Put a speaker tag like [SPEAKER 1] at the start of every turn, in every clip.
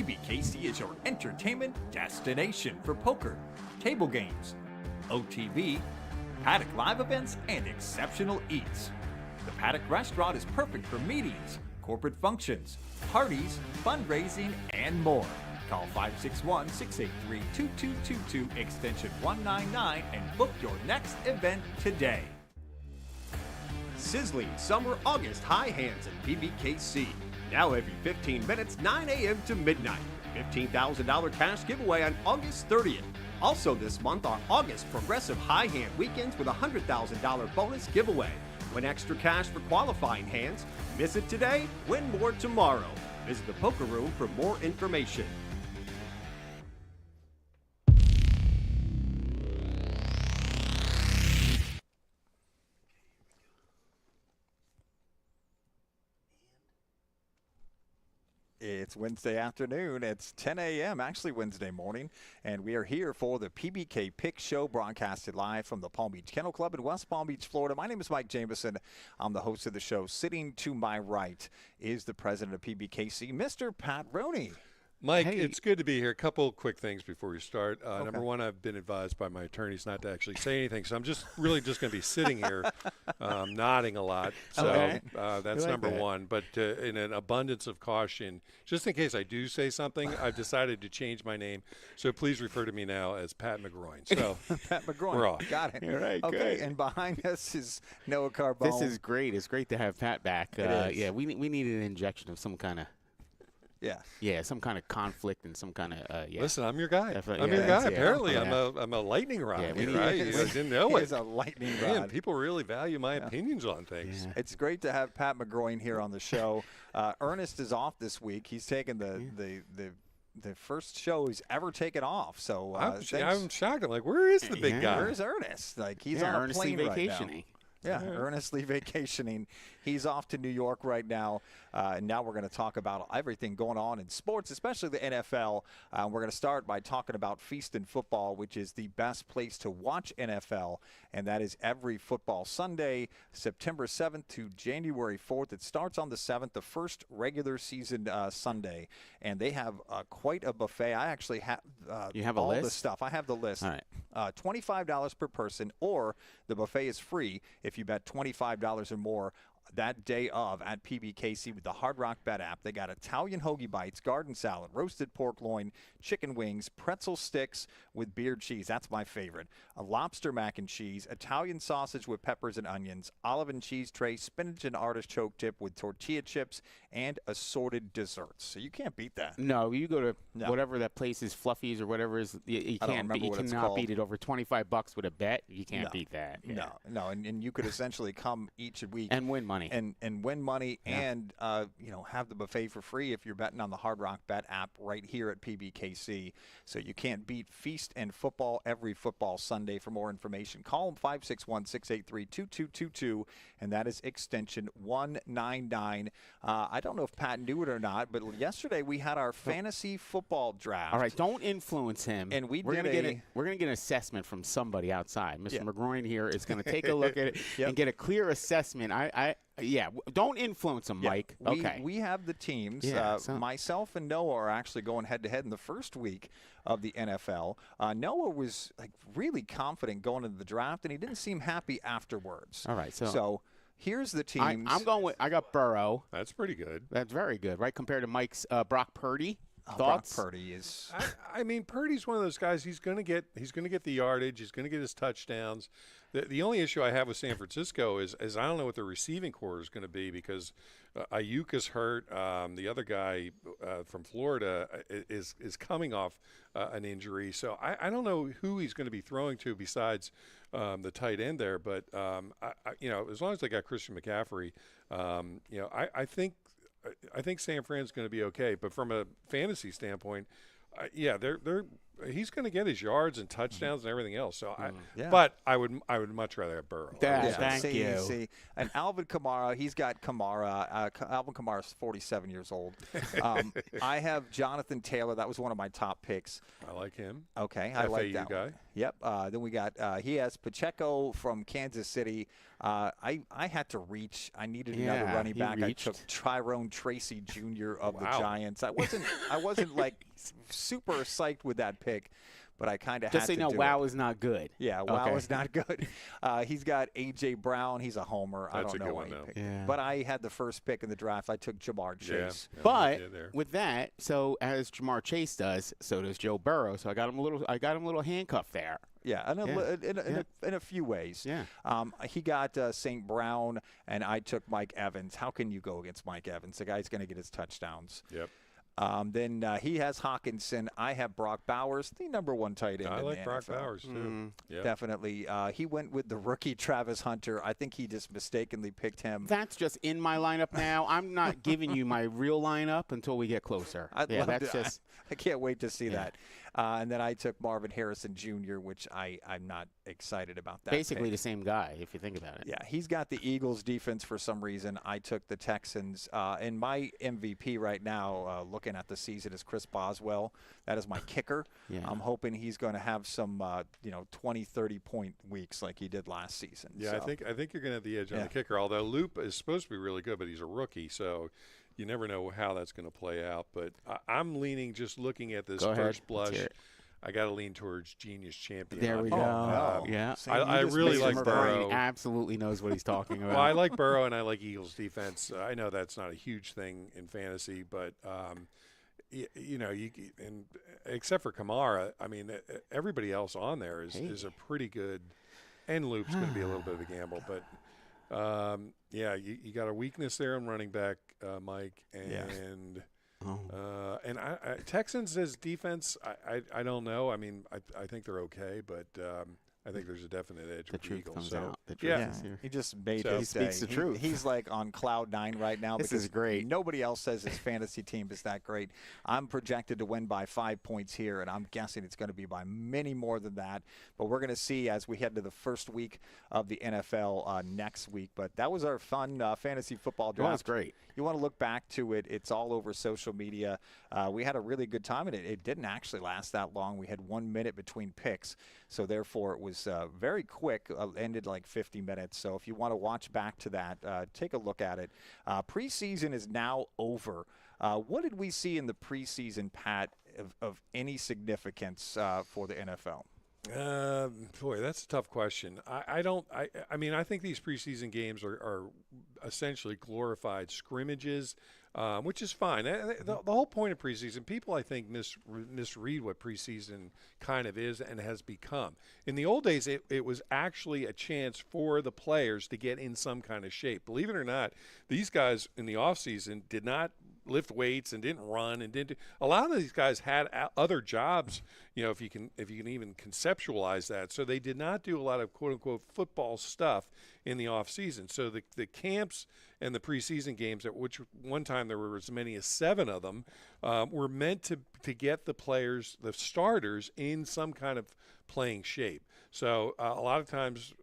[SPEAKER 1] PBKC is your entertainment destination for poker, table games, OTB, Paddock live events, and exceptional eats. The Paddock Restaurant is perfect for meetings, corporate functions, parties, fundraising, and more. Call 561-683-2222 extension 199 and book your next event today.
[SPEAKER 2] Sizzling Summer August High Hands at PBKC. Now every 15 minutes, 9 a.m. to midnight. $15,000 cash giveaway on August 30th. Also this month are August Progressive High Hand Weekends with a $100,000 bonus giveaway. Win extra cash for qualifying hands. Miss it today, win more tomorrow. Visit the Poker Room for more information.
[SPEAKER 1] It's Wednesday afternoon. It's 10 a.m., actually Wednesday morning, and we are here for the PBK Pick Show, broadcasted live from the Palm Beach Kennel Club in West Palm Beach, Florida. My name is Mike Jameson. I'm the host of the show. Sitting to my right is the president of PBKC, Mr. Pat Roney.
[SPEAKER 3] Mike,
[SPEAKER 1] Hey.
[SPEAKER 3] it's good to be here. A couple quick things before you start. Number one, I've been advised by my attorneys not to actually say anything, so I'm just going to be sitting here nodding a lot. So
[SPEAKER 1] Okay.
[SPEAKER 3] that's
[SPEAKER 1] like
[SPEAKER 3] number
[SPEAKER 1] that.
[SPEAKER 3] one. But in an abundance of caution, just in case I do say something, I've decided to change my name. So please refer to me now as Pat McGroin. So
[SPEAKER 1] Pat McGroin.
[SPEAKER 3] We're off.
[SPEAKER 1] Got it.
[SPEAKER 4] All right,
[SPEAKER 1] okay,
[SPEAKER 4] good.
[SPEAKER 1] and behind us is Noah Carbone.
[SPEAKER 4] This is great. It's great to have Pat back.
[SPEAKER 1] It is.
[SPEAKER 4] Yeah, we needed an injection of some kind of some kind of conflict and some kind of
[SPEAKER 3] Listen, I'm your guy.
[SPEAKER 4] Definitely,
[SPEAKER 3] I'm your
[SPEAKER 4] yeah,
[SPEAKER 3] guy.
[SPEAKER 4] yeah.
[SPEAKER 3] Apparently,
[SPEAKER 4] Yeah.
[SPEAKER 3] I'm a lightning rod.
[SPEAKER 4] Yeah, we
[SPEAKER 3] here,
[SPEAKER 4] need-
[SPEAKER 3] right? You guys didn't know
[SPEAKER 1] He
[SPEAKER 3] it.
[SPEAKER 1] is a lightning
[SPEAKER 3] Man,
[SPEAKER 1] rod.
[SPEAKER 3] people really value my opinions on things.
[SPEAKER 4] Yeah.
[SPEAKER 1] It's great to have Pat McGroin here on the show. Ernest is off this week. He's taken the first show he's ever taken off. So
[SPEAKER 3] I'm
[SPEAKER 1] thanks.
[SPEAKER 3] shocked. I'm like, where is the big
[SPEAKER 4] Yeah.
[SPEAKER 3] guy?
[SPEAKER 1] Where's Ernest? Like he's
[SPEAKER 4] yeah,
[SPEAKER 1] on a
[SPEAKER 4] earnestly
[SPEAKER 1] plane
[SPEAKER 4] vacationing.
[SPEAKER 1] right now. Yeah, earnestly vacationing. He's off to New York right now. And now we're going to talk about everything going on in sports, especially the NFL. We're going to start by talking about Feast and Football, which is the best place to watch NFL. And that is every football Sunday, September 7th to January 4th. It starts on the 7th, the first regular season Sunday. And they have quite a buffet. I actually have
[SPEAKER 4] You have a
[SPEAKER 1] all the
[SPEAKER 4] list?
[SPEAKER 1] stuff. I have the list.
[SPEAKER 4] All right.
[SPEAKER 1] $25 per person, or the buffet is free if you bet $25 or more that day of at PBKC with the Hard Rock Bet app. They got Italian hoagie bites, garden salad, roasted pork loin, chicken wings, pretzel sticks with beard cheese. That's my favorite. A lobster mac and cheese, Italian sausage with peppers and onions, olive and cheese tray, spinach and artichoke dip with tortilla chips, and assorted desserts. So you can't beat that.
[SPEAKER 4] No, you go to
[SPEAKER 1] No.
[SPEAKER 4] whatever that place is, Fluffies or whatever is. You
[SPEAKER 1] I don't
[SPEAKER 4] can't.
[SPEAKER 1] remember
[SPEAKER 4] You
[SPEAKER 1] what it's
[SPEAKER 4] cannot
[SPEAKER 1] called.
[SPEAKER 4] beat it over $25 with a bet. You can't
[SPEAKER 1] No.
[SPEAKER 4] beat that. Yeah.
[SPEAKER 1] No, and you could essentially come each week
[SPEAKER 4] And win money.
[SPEAKER 1] and win money and have the buffet for free if you're betting on the Hard Rock Bet app right here at PBKC. So you can't beat Feast and Football every football Sunday. For more information, call them 561-683-2222, and that is extension 199. I don't know if Pat knew it or not, but yesterday we had our fantasy football draft.
[SPEAKER 4] All right, don't influence him.
[SPEAKER 1] And
[SPEAKER 4] we're gonna get an assessment from somebody outside. Mr.
[SPEAKER 1] Yeah.
[SPEAKER 4] McGroin here is going to take a look at it
[SPEAKER 1] Yep.
[SPEAKER 4] and get a clear assessment. Don't influence him,
[SPEAKER 1] Yeah,
[SPEAKER 4] Mike.
[SPEAKER 1] We, we have the teams.
[SPEAKER 4] Yeah,
[SPEAKER 1] myself and Noah are actually going head-to-head in the first week of the NFL. Noah was really confident going into the draft, and he didn't seem happy afterwards.
[SPEAKER 4] All right,
[SPEAKER 1] so here's the teams.
[SPEAKER 4] I'm going with. I got Burrow.
[SPEAKER 3] That's pretty good.
[SPEAKER 4] That's very good, right? Compared to Mike's Brock Purdy.
[SPEAKER 1] Brock
[SPEAKER 4] Thoughts?
[SPEAKER 1] Purdy is.
[SPEAKER 3] I mean, Purdy's one of those guys. He's going to get the yardage. He's going to get his touchdowns. The only issue I have with San Francisco is I don't know what the receiving core is going to be because Ayuk is hurt. The other guy from Florida is coming off an injury, so I don't know who he's going to be throwing to besides the tight end there. But as long as they got Christian McCaffrey, I think San Fran's going to be okay. But from a fantasy standpoint, they're he's going to get his yards and touchdowns and everything else. So
[SPEAKER 1] Yeah.
[SPEAKER 3] but I would much rather have Burrow.
[SPEAKER 4] Thank you.
[SPEAKER 1] See, and Alvin Kamara, he's got Kamara. Alvin Kamara's 47 years old. I have Jonathan Taylor. That was one of my top picks.
[SPEAKER 3] I like him.
[SPEAKER 1] Okay, I like that
[SPEAKER 3] guy.
[SPEAKER 1] one. Yep. Then we got he has Pacheco from Kansas City. I had to reach. I needed another running back. I took Tyrone Tracy Jr. of the Giants. I wasn't like super psyched with that pick, but I kind of had to.
[SPEAKER 4] Just so you know,
[SPEAKER 1] wow
[SPEAKER 4] is not good.
[SPEAKER 1] Yeah, wow is not good. He's got A.J. Brown. He's a homer.
[SPEAKER 3] That's
[SPEAKER 1] I don't know why he picked him. But I had the first pick in the draft. I took Jamar Chase.
[SPEAKER 3] Yeah,
[SPEAKER 4] but with that, so as Jamar Chase does, so does Joe Burrow. So I got him a little handcuffed there.
[SPEAKER 1] Yeah, in a few ways.
[SPEAKER 4] Yeah.
[SPEAKER 1] He got St. Brown, and I took Mike Evans. How can you go against Mike Evans? The guy's going to get his touchdowns.
[SPEAKER 3] Yep.
[SPEAKER 1] Then he has Hawkinson. I have Brock Bowers, the number one tight end.
[SPEAKER 3] I like Brock
[SPEAKER 1] NFL.
[SPEAKER 3] Bowers too. Yep.
[SPEAKER 1] Definitely. He went with the rookie Travis Hunter. I think he just mistakenly picked him.
[SPEAKER 4] That's just in my lineup now. I'm not giving you my real lineup until we get closer.
[SPEAKER 1] I can't wait to see that. And then I took Marvin Harrison Jr., which I'm not excited about that.
[SPEAKER 4] Basically
[SPEAKER 1] pick.
[SPEAKER 4] the same guy, if you think about it.
[SPEAKER 1] Yeah, he's got the Eagles defense for some reason. I took the Texans. And my MVP right now, looking at the season, is Chris Boswell. That is my kicker.
[SPEAKER 4] Yeah.
[SPEAKER 1] I'm hoping he's going to have some, 20, 30-point weeks like he did last season.
[SPEAKER 3] Yeah,
[SPEAKER 1] so.
[SPEAKER 3] I think you're going to have the edge on the kicker. Although Loop is supposed to be really good, but he's a rookie, so you never know how that's going to play out. But I'm leaning, just looking at this first blush, I got to lean towards Genius Champion.
[SPEAKER 4] There we go. Yeah.
[SPEAKER 3] I really like Burrow.
[SPEAKER 4] He absolutely knows what he's talking about.
[SPEAKER 3] Well, I like Burrow, and I like Eagles defense. I know that's not a huge thing in fantasy, but and except for Kamara, I mean, everybody else on there is a pretty good. And Loop's going to be a little bit of a gamble, but you got a weakness there in running back, Mike, and. And Texans as defense, I don't know. I mean, I think they're okay, but I think there's a definite edge
[SPEAKER 4] the
[SPEAKER 3] for
[SPEAKER 4] truth
[SPEAKER 3] Eagles.
[SPEAKER 4] comes
[SPEAKER 3] So
[SPEAKER 4] out. The truth is here.
[SPEAKER 1] He just made
[SPEAKER 4] He speaks the truth.
[SPEAKER 1] He's like on cloud 9 right now.
[SPEAKER 4] This
[SPEAKER 1] because
[SPEAKER 4] is great.
[SPEAKER 1] Nobody else says his fantasy team is that great. I'm projected to win by 5 points here, and I'm guessing it's going to be by many more than that. But we're going to see as we head to the first week of the NFL next week. But that was our fun fantasy football draft.
[SPEAKER 4] That was great.
[SPEAKER 1] You want to look back to it. It's all over social media. We had a really good time, and it didn't actually last that long. We had 1 minute between picks, so therefore it was very quick. Ended like 50 minutes. So if you want to watch back to that, take a look at it. Preseason is now over. What did we see in the preseason, Pat, of any significance for the NFL?
[SPEAKER 3] Boy, that's a tough question. I mean, I think these preseason games are essentially glorified scrimmages, which is fine. The whole point of preseason, people I think misread what preseason kind of is and has become. In the old days, it was actually a chance for the players to get in some kind of shape. Believe it or not, these guys in the offseason did not lift weights and didn't run and didn't. A lot of these guys had other jobs, if you can even conceptualize that. So they did not do a lot of quote unquote football stuff in the off season. So the camps and the preseason games, at which one time there were as many as 7 of them, were meant to get the players, the starters, in some kind of playing shape. So a lot of times,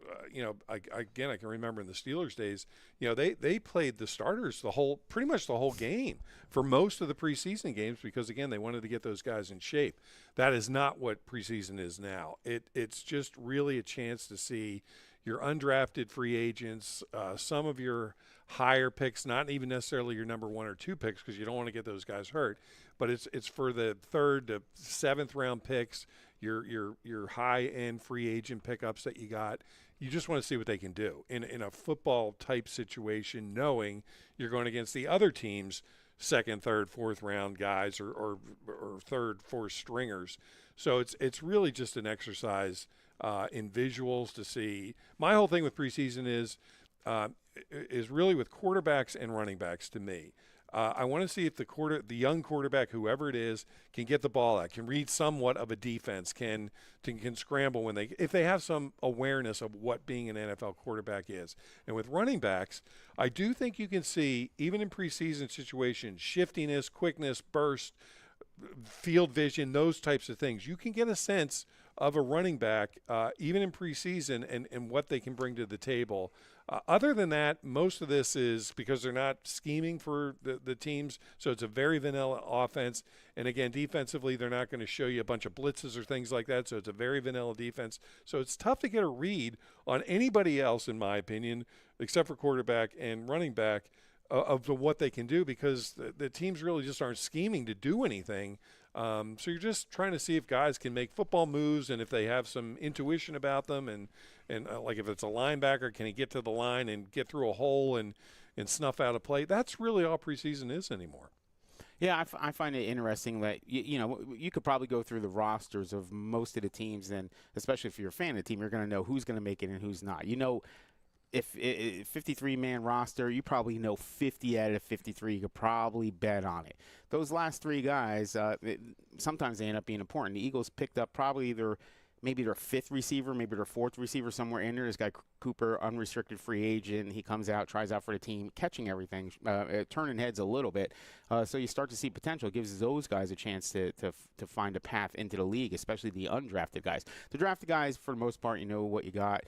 [SPEAKER 3] I can remember in the Steelers days, they played the starters pretty much the whole game for most of the preseason games because, again, they wanted to get those guys in shape. That is not what preseason is now. It's just really a chance to see your undrafted free agents, some of your higher picks, not even necessarily your number 1 or 2 picks because you don't want to get those guys hurt, but it's for the 3rd to 7th round picks, your high-end free agent pickups that you got. You just want to see what they can do in a football-type situation, knowing you're going against the other team's 2nd, 3rd, 4th round guys or 3rd, 4th stringers. So it's really just an exercise in visuals to see. My whole thing with preseason is really with quarterbacks and running backs to me. I want to see if the young quarterback, whoever it is, can get the ball out, can read somewhat of a defense, can scramble if they have some awareness of what being an NFL quarterback is. And with running backs, I do think you can see, even in preseason situations, shiftiness, quickness, burst, field vision, those types of things. You can get a sense of a running back, even in preseason, and what they can bring to the table. Other than that, most of this is because they're not scheming for the teams, so it's a very vanilla offense. And again, defensively, they're not going to show you a bunch of blitzes or things like that, so it's a very vanilla defense. So it's tough to get a read on anybody else, in my opinion, except for quarterback and running back, of what they can do, because the teams really just aren't scheming to do anything. So you're just trying to see if guys can make football moves and if they have some intuition about them. And like if it's a linebacker, can he get to the line and get through a hole and snuff out a play? That's really all preseason is anymore.
[SPEAKER 4] Yeah, I find it interesting that, you could probably go through the rosters of most of the teams, and especially if you're a fan of the team, you're going to know who's going to make it and who's not. If 53-man roster, you probably know 50 out of 53. You could probably bet on it. Those last three guys, sometimes they end up being important. The Eagles picked up probably maybe their fifth receiver, maybe their fourth receiver somewhere in there. This guy Cooper, unrestricted free agent. He comes out, tries out for the team, catching everything, turning heads a little bit. So you start to see potential. It gives those guys a chance to find a path into the league, especially the undrafted guys. The drafted guys, for the most part, you know what you got.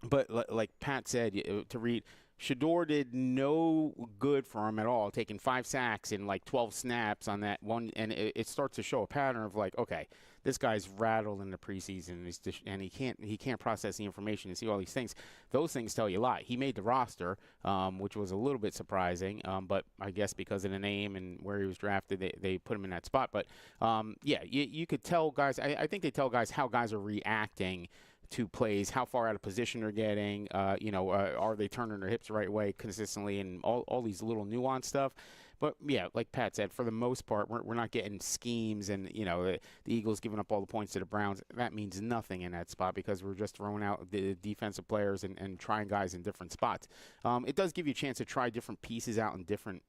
[SPEAKER 4] But like Pat said, to read, Shedeur did no good for him at all, taking 5 sacks in like 12 snaps on that one. And it starts to show a pattern of like, okay, this guy's rattled in the preseason, and he can't process the information and see all these things. Those things tell you a lot. He made the roster, which was a little bit surprising, but I guess because of the name and where he was drafted, they put him in that spot. But, yeah, you could tell guys – I think they tell guys how guys are reacting to plays, how far out of position they're getting, are they turning their hips the right way consistently, and all these little nuanced stuff. But, yeah, like Pat said, for the most part, we're not getting schemes and, the Eagles giving up all the points to the Browns. That means nothing in that spot because we're just throwing out the defensive players and trying guys in different spots. It does give you a chance to try different pieces out in different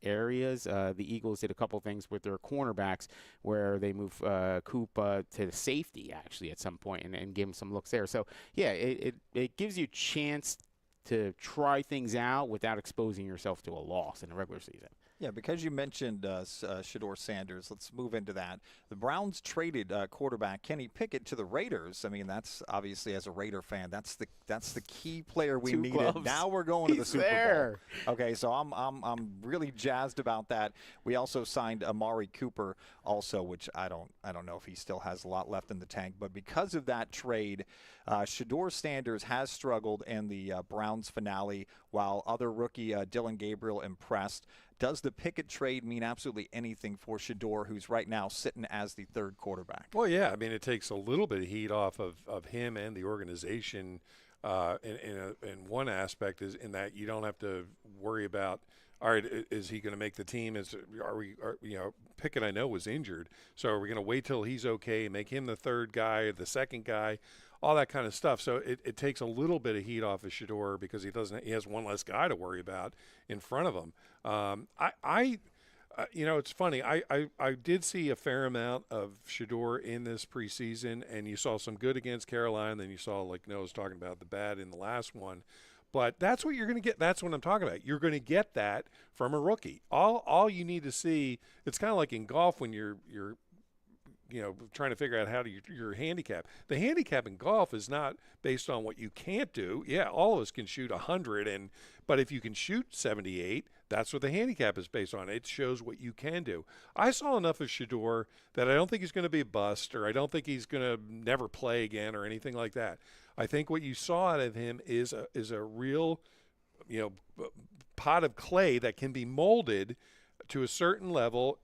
[SPEAKER 4] areas. The Eagles did a couple things with their cornerbacks where they moved Coop to the safety actually at some point and gave him some looks there. So yeah, it gives you a chance to try things out without exposing yourself to a loss in the regular season.
[SPEAKER 1] Yeah, because you mentioned Shedeur Sanders, let's move into that. The Browns traded quarterback Kenny Pickett to the Raiders. I mean, that's obviously, as a Raider fan, that's the key player we needed.
[SPEAKER 4] Gloves.
[SPEAKER 1] Now we're going to the Super
[SPEAKER 4] there.
[SPEAKER 1] Bowl. Okay, so I'm really jazzed about that. We also signed Amari Cooper, also, which I don't know if he still has a lot left in the tank. But because of that trade, Shedeur Sanders has struggled in the Browns finale, while other rookie Dylan Gabriel impressed. Does the Pickett trade mean absolutely anything for Shedeur, who's right now sitting as the third quarterback?
[SPEAKER 3] Well, yeah. I mean, it takes a little bit of heat off of him and the organization in one aspect, is in that you don't have to worry about, all right, is he going to make the team? Pickett, I know, was injured. So are we going to wait till he's okay, make him the third guy, the second guy, all that kind of stuff. So it takes a little bit of heat off of Shedeur because he has one less guy to worry about in front of him. It's funny. I did see a fair amount of Shedeur in this preseason, and you saw some good against Carolina, and then you saw, like Noah was talking about, the bad in the last one. But that's what you're going to get. That's what I'm talking about. You're going to get that from a rookie. All you need to see, it's kind of like in golf when you're trying to figure out how to your handicap. The handicap in golf is not based on what you can't do. Yeah, all of us can shoot 100, but if you can shoot 78, that's what the handicap is based on. It shows what you can do. I saw enough of Shedeur that I don't think he's going to be a bust, or I don't think he's going to never play again or anything like that. I think what you saw out of him is a real, pot of clay that can be molded to a certain level.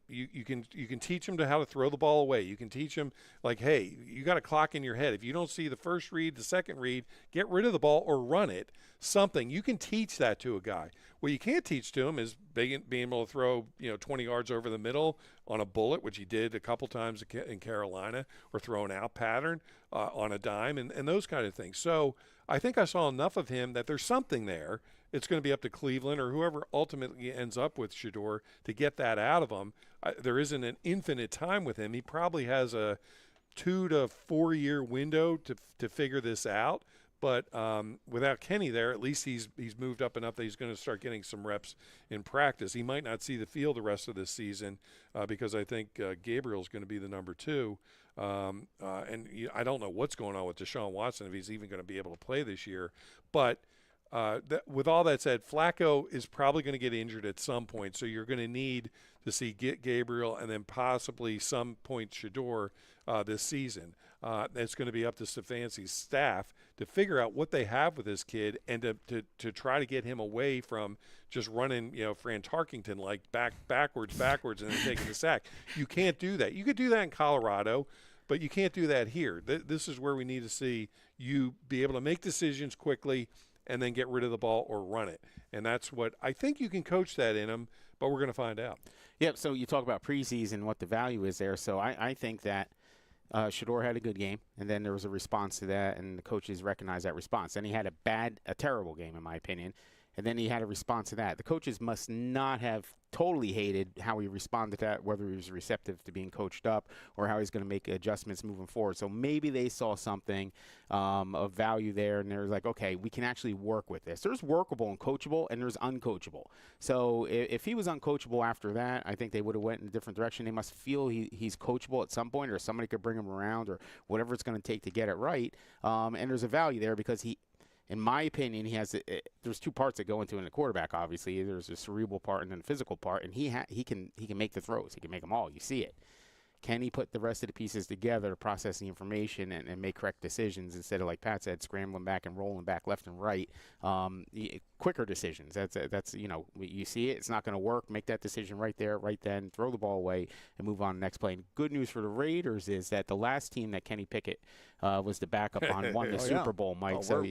[SPEAKER 3] You can teach him how to throw the ball away. You can teach him, like, hey, you got a clock in your head. If you don't see the first read, the second read, get rid of the ball or run it. Something. You can teach that to a guy. What you can't teach to him is being able to throw 20 yards over the middle on a bullet, which he did a couple times in Carolina, or throw an out pattern on a dime and those kind of things. So I think I saw enough of him that there's something there. It's going to be up to Cleveland or whoever ultimately ends up with Shedeur to get that out of him. There isn't an infinite time with him. He probably has a 2 to 4 year window to figure this out. But without Kenny there, at least he's moved up enough that he's going to start getting some reps in practice. He might not see the field the rest of this season because I think Gabriel's going to be the number 2. I don't know what's going on with Deshaun Watson, if he's even going to be able to play this year. But with all that said, Flacco is probably going to get injured at some point, so you're going to need to see Gabriel and then possibly some point Shedeur this season. It's going to be up to Stefanski's staff to figure out what they have with this kid and to try to get him away from just running, Fran Tarkington like backwards, and then taking the sack. You can't do that. You could do that in Colorado, but you can't do that here. This is where we need to see you be able to make decisions quickly and then get rid of the ball or run it. And that's what I think you can coach that in him, but we're going to find out.
[SPEAKER 4] Yep, so you talk about preseason, what the value is there. So I think that Shedeur had a good game, and then there was a response to that, and the coaches recognized that response. Then he had a terrible game, in my opinion, and then he had a response to that. The coaches must not have totally hated how he responded to that, whether he was receptive to being coached up or how he's going to make adjustments moving forward. So maybe they saw something of value there, and they're like, okay, we can actually work with this. There's workable and coachable, and there's uncoachable. So if he was uncoachable after that, I think they would have went in a different direction. They must feel he's coachable at some point, or somebody could bring him around, or whatever it's going to take to get it right. And there's a value there because in my opinion, he has. There's 2 parts that go into in a quarterback. Obviously, there's a cerebral part and then a physical part, and he can make the throws. He can make them all. You see it. Can he put the rest of the pieces together to process the information and make correct decisions instead of, like Pat said, scrambling back and rolling back left and right? Quicker decisions. That's you see it. It's not going to work. Make that decision right there, right then. Throw the ball away and move on to the next play. And good news for the Raiders is that the last team that Kenny Pickett was the backup on won the Super Bowl, Mike.
[SPEAKER 1] We're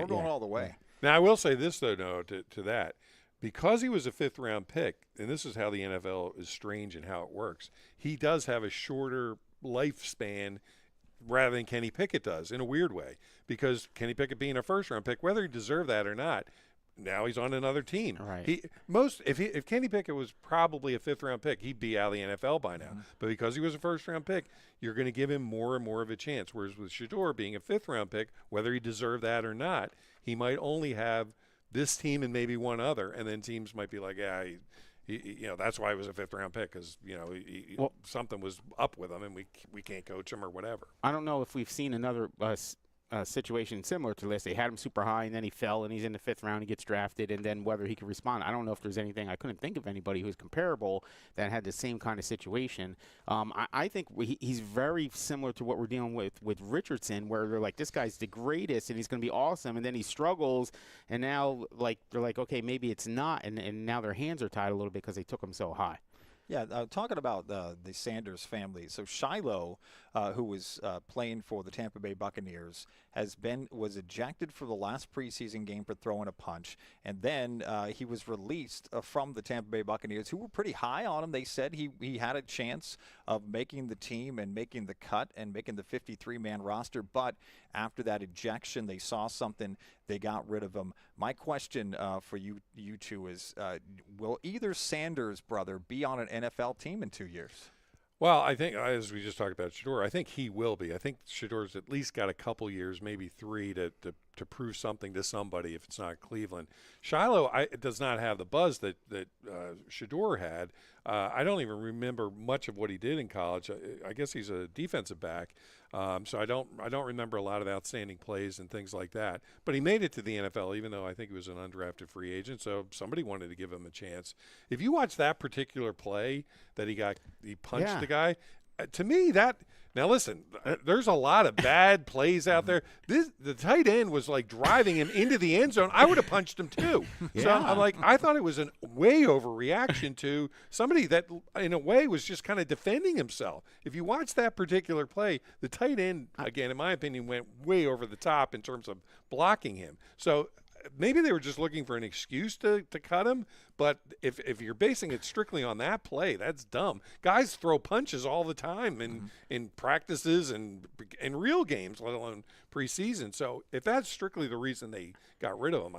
[SPEAKER 1] going all the way.
[SPEAKER 3] Now, I will say this, though, Noah, to that. Because he was a 5th-round pick, and this is how the NFL is strange and how it works, he does have a shorter lifespan rather than Kenny Pickett does in a weird way. Because Kenny Pickett being a 1st-round pick, whether he deserved that or not, now he's on another team.
[SPEAKER 4] Right.
[SPEAKER 3] If Kenny Pickett was probably a 5th-round pick, he'd be out of the NFL by now. Mm-hmm. But because he was a 1st-round pick, you're going to give him more and more of a chance. Whereas with Shedeur being a 5th-round pick, whether he deserved that or not, he might only have this team and maybe one other, and then teams might be like, yeah, that's why he was a 5th-round pick because something was up with him, and we can't coach him or whatever.
[SPEAKER 4] I don't know if we've seen another situation similar to this. They had him super high, and then he fell, and he's in the 5th round. He gets drafted, and then whether he can respond. I don't know if there's anything. I couldn't think of anybody who's comparable that had the same kind of situation. I think he's very similar to what we're dealing with Richardson, where they're like, this guy's the greatest, and he's going to be awesome, and then he struggles, and now they're like, okay, maybe it's not, and now their hands are tied a little bit because they took him so high.
[SPEAKER 1] Yeah, talking about the Sanders family. So Shiloh, who was playing for the Tampa Bay Buccaneers, was ejected for the last preseason game for throwing a punch, and then he was released from the Tampa Bay Buccaneers, who were pretty high on him. They said he had a chance of making the team and making the cut and making the 53-man roster, but after that ejection, they saw something. They got rid of him. My question for you two is, will either Sanders brother be on an NFL team in 2 years?
[SPEAKER 3] Well, I think, as we just talked about Shedeur, I think he will be. I think Shedeur's at least got a couple years, maybe 3, to prove something to somebody if it's not Cleveland. Shiloh does not have the buzz that Shedeur had. I don't even remember much of what he did in college. I guess he's a defensive back, so I don't remember a lot of outstanding plays and things like that. But he made it to the NFL, even though I think he was an undrafted free agent, so somebody wanted to give him a chance. If you watch that particular play that he punched the guy, to me now listen, there's a lot of bad plays out there. The tight end was like driving him into the end zone. I would have punched him too. Yeah. So I'm like, I thought it was a way overreaction to somebody that in a way was just kind of defending himself. If you watch that particular play, the tight end, again, in my opinion, went way over the top in terms of blocking him. So maybe they were just looking for an excuse to cut him, But if you're basing it strictly on that play, that's dumb. Guys throw punches all the time in practices and in real games, let alone preseason. So if that's strictly the reason they got rid of him,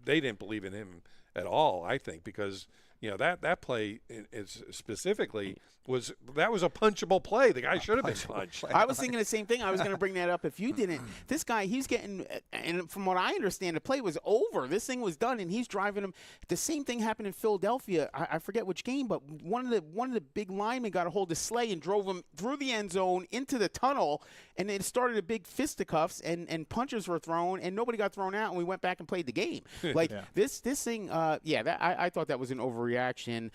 [SPEAKER 3] they didn't believe in him at all, I think, because that play is specifically was a punchable play. The guy should have been punched.
[SPEAKER 4] I was thinking the same thing. I was going to bring that up if you didn't. This guy, he's getting, and from what I understand, the play was over. This thing was done, and he's driving him. The same thing happened in Philadelphia. I forget which game, but one of the big linemen got a hold of Slay and drove him through the end zone into the tunnel, and it started a big fisticuffs, and punches were thrown, and nobody got thrown out, and we went back and played the game. Like this thing, I thought that was an overreaction.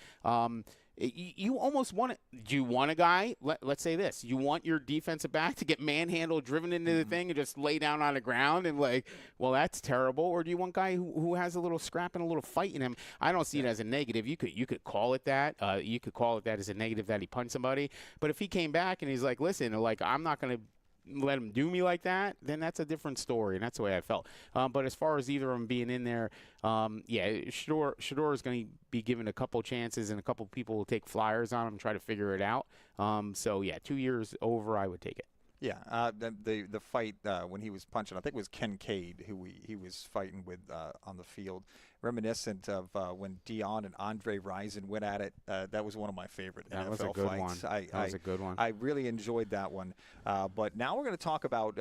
[SPEAKER 4] You almost want it. Do you want a guy? Let's say this: you want your defensive back to get manhandled, driven into the thing, and just lay down on the ground and well, that's terrible. Or do you want a guy who has a little scrap and a little fight in him? I don't see it as a negative. You could call it that. You could call it that as a negative that he punched somebody. But if he came back and he's like, listen, I'm not going to let him do me like that, then that's a different story, and that's the way I felt. But as far as either of them being in there, Shedeur is going to be given a couple chances, and a couple people will take flyers on him and try to figure it out. 2 years over, I would take it.
[SPEAKER 1] Yeah, the fight when he was punching, I think it was Kincaid who he was fighting with on the field, reminiscent of when Dion and Andre Rison went at it. That was one of my favorite NFL
[SPEAKER 4] was a good
[SPEAKER 1] fights.
[SPEAKER 4] One. That was a good one.
[SPEAKER 1] I really enjoyed that one. But now we're going to talk about,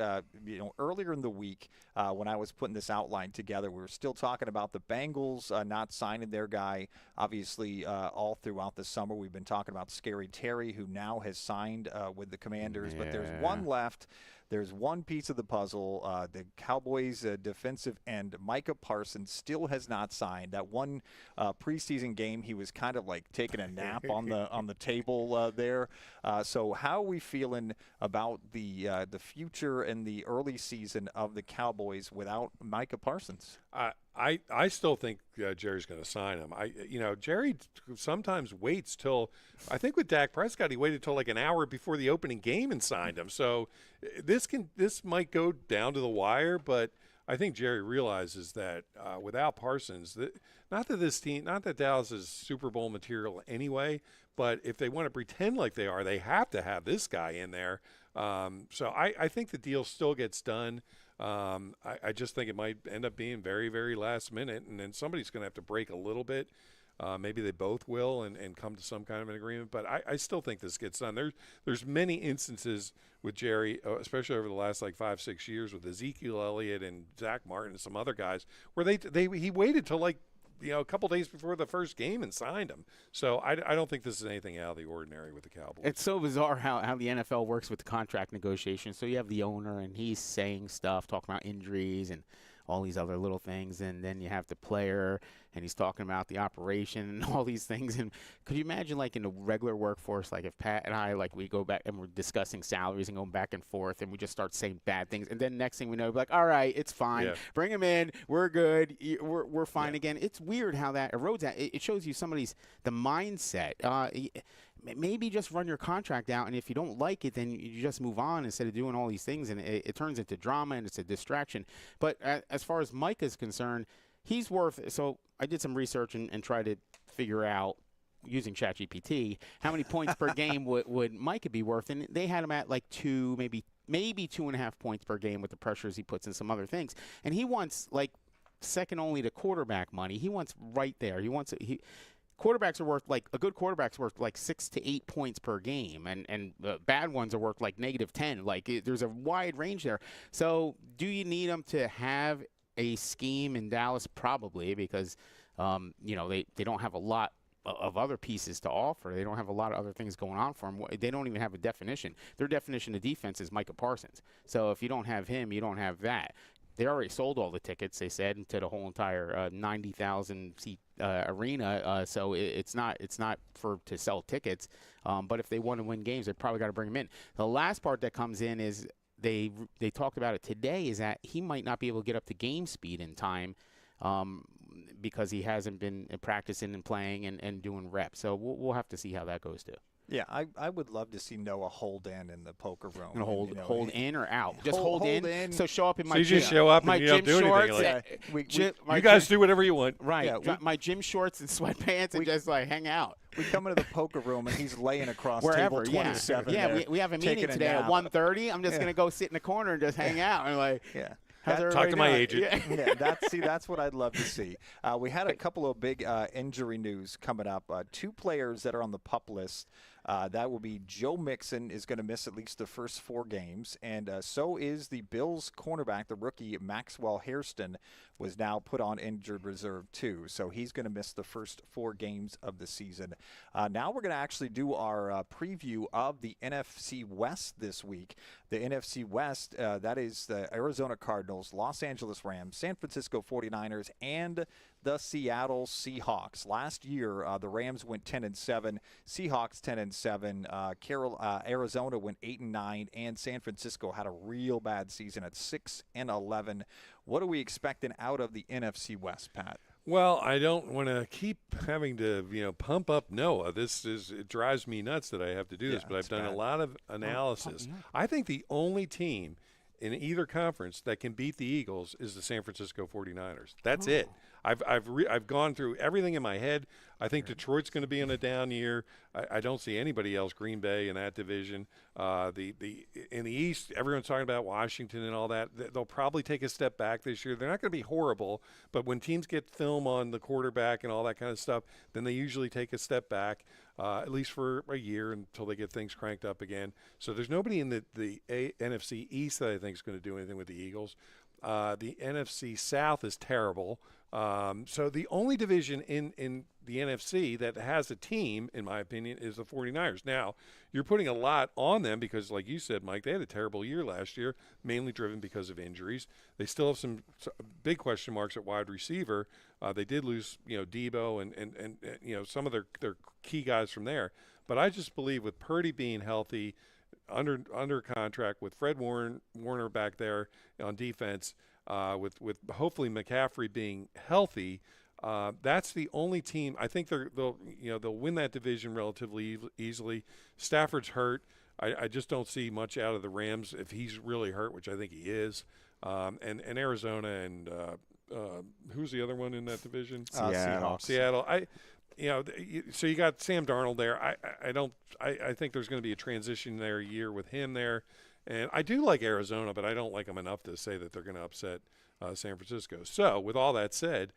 [SPEAKER 1] earlier in the week when I was putting this outline together, we were still talking about the Bengals not signing their guy. Obviously, all throughout the summer, we've been talking about Scary Terry, who now has signed with the Commanders. But there's one left. There's one piece of the puzzle. The Cowboys' defensive end, Micah Parsons, still has not signed. That one preseason game, he was kind of like taking a nap on the table there. So how are we feeling about the future and the early season of the Cowboys without Micah Parsons?
[SPEAKER 3] I still think Jerry's going to sign him. Jerry sometimes waits till, I think with Dak Prescott, he waited till like an hour before the opening game and signed him. So this might go down to the wire, but I think Jerry realizes that without Parsons, not that Dallas is Super Bowl material anyway, but if they want to pretend like they are, they have to have this guy in there. So I think the deal still gets done. I just think it might end up being very, very last minute, and then somebody's going to have to break a little bit. Maybe they both will and come to some kind of an agreement. But I still think this gets done. There's many instances with Jerry, especially over the last 5-6 years with Ezekiel Elliott and Zach Martin and some other guys, where he waited till a couple days before the first game and signed him. So I don't think this is anything out of the ordinary with the Cowboys.
[SPEAKER 4] It's so bizarre how the NFL works with the contract negotiations. So you have the owner, and he's saying stuff, talking about injuries and all these other little things, and then you have the player, and he's talking about the operation and all these things. And could you imagine, in the regular workforce, if Pat and I, we go back and we're discussing salaries and going back and forth, and we just start saying bad things, and then next thing we know, we're like, all right, it's fine. Yeah. Bring him in. We're good. We're fine again. It's weird how that erodes that. It shows you the mindset. Maybe just run your contract out, and if you don't like it, then you just move on instead of doing all these things, and it turns into drama, and it's a distraction. But as far as Mike is concerned, he's worth – so I did some research and tried to figure out, using ChatGPT, how many points per game would Micah be worth, and they had him at 2, maybe 2.5 points per game with the pressures he puts in some other things. And he wants, second only to quarterback money. He wants right there. Quarterbacks are worth a good quarterback's worth 6 to 8 points per game, and bad ones are worth -10. There's a wide range there. So do you need them to have a scheme in Dallas? Probably, because they don't have a lot of other pieces to offer. They don't have a lot of other things going on for them. They don't even have a definition. Their definition of defense is Micah Parsons. So if you don't have him, you don't have that. They already sold all the tickets, they said, to the whole entire 90,000 seat arena. So it's not to sell tickets. But if they want to win games, they probably got to bring him in. The last part that comes in is they talked about it today, is that he might not be able to get up to game speed in time because he hasn't been practicing and playing and doing reps. So we'll have to see how that goes too.
[SPEAKER 1] Yeah, I would love to see Noah hold in the poker room.
[SPEAKER 4] And hold
[SPEAKER 1] you know,
[SPEAKER 4] hold
[SPEAKER 1] he-
[SPEAKER 4] in or out? Just
[SPEAKER 1] Hold
[SPEAKER 4] hold in.
[SPEAKER 1] in.
[SPEAKER 4] So show up in my
[SPEAKER 3] So you
[SPEAKER 4] gym,
[SPEAKER 3] just show up and
[SPEAKER 4] my
[SPEAKER 3] you don't
[SPEAKER 4] gym
[SPEAKER 3] do anything,
[SPEAKER 4] shorts.
[SPEAKER 3] like-
[SPEAKER 1] we-
[SPEAKER 3] You guys do whatever you want.
[SPEAKER 4] Right.
[SPEAKER 1] Yeah,
[SPEAKER 4] my gym shorts and sweatpants and just like hang out.
[SPEAKER 1] We come into the poker room and he's laying across
[SPEAKER 4] Wherever,
[SPEAKER 1] table 27.
[SPEAKER 4] yeah.
[SPEAKER 1] there,
[SPEAKER 4] We have a meeting
[SPEAKER 1] taking
[SPEAKER 4] today at
[SPEAKER 1] nap.
[SPEAKER 4] 1:30. I'm just
[SPEAKER 1] Yeah.
[SPEAKER 4] gonna go sit in the corner and just hang out and like,
[SPEAKER 1] Yeah.
[SPEAKER 4] how's
[SPEAKER 1] That-
[SPEAKER 4] everybody
[SPEAKER 3] Talk to my
[SPEAKER 4] doing?
[SPEAKER 3] agent.
[SPEAKER 4] Yeah.
[SPEAKER 1] Yeah, that's what I'd love to see. We had a couple of big injury news coming up. 2 players that are on the PUP list. That will be Joe Mixon is going to miss at least the first 4 games, and so is the Bills cornerback, the rookie Maxwell Hairston, was now put on injured reserve too. So he's going to miss the first 4 games of the season. Now we're going to actually do our preview of the NFC West this week. The NFC West, that is the Arizona Cardinals, Los Angeles Rams, San Francisco 49ers, and the Seattle Seahawks. Last year, the Rams went 10-7, Seahawks 10-7, Arizona went 8-9, and San Francisco had a real bad season at 6-11. What are we expecting out of the NFC West, Pat?
[SPEAKER 3] Well, I don't want to keep having to, pump up Noah. It drives me nuts that I have to do this,
[SPEAKER 1] Yeah,
[SPEAKER 3] but I've
[SPEAKER 1] it's
[SPEAKER 3] done
[SPEAKER 1] bad.
[SPEAKER 3] a lot of analysis. I think the only team in either conference that can beat the Eagles is the San Francisco 49ers. That's it. I've gone through everything in my head. I think Detroit's going to be in a down year. I don't see anybody else. Green Bay in that division. In the East, everyone's talking about Washington and all that. They'll probably take a step back this year. They're not going to be horrible, but when teams get film on the quarterback and all that kind of stuff, then they usually take a step back, at least for a year until they get things cranked up again. So there's nobody in the NFC East that I think is going to do anything with the Eagles. The NFC South is terrible. So the only division in the NFC that has a team, in my opinion, is the 49ers. Now, you're putting a lot on them because, like you said, Mike, they had a terrible year last year, mainly driven because of injuries. They still have some big question marks at wide receiver. They did lose, Debo and some of their key guys from there. But I just believe with Purdy being healthy, under contract, with Fred Warner back there on defense, with hopefully McCaffrey being healthy, that's the only team. I think they'll win that division relatively easily. Stafford's hurt. I just don't see much out of the Rams if he's really hurt, which I think he is. And Arizona and who's the other one in that division?
[SPEAKER 1] Seahawks.
[SPEAKER 3] Seattle. So you got Sam Darnold there. I think there's going to be a transition year with him there. And I do like Arizona, but I don't like them enough to say that they're going to upset San Francisco. So with all that said,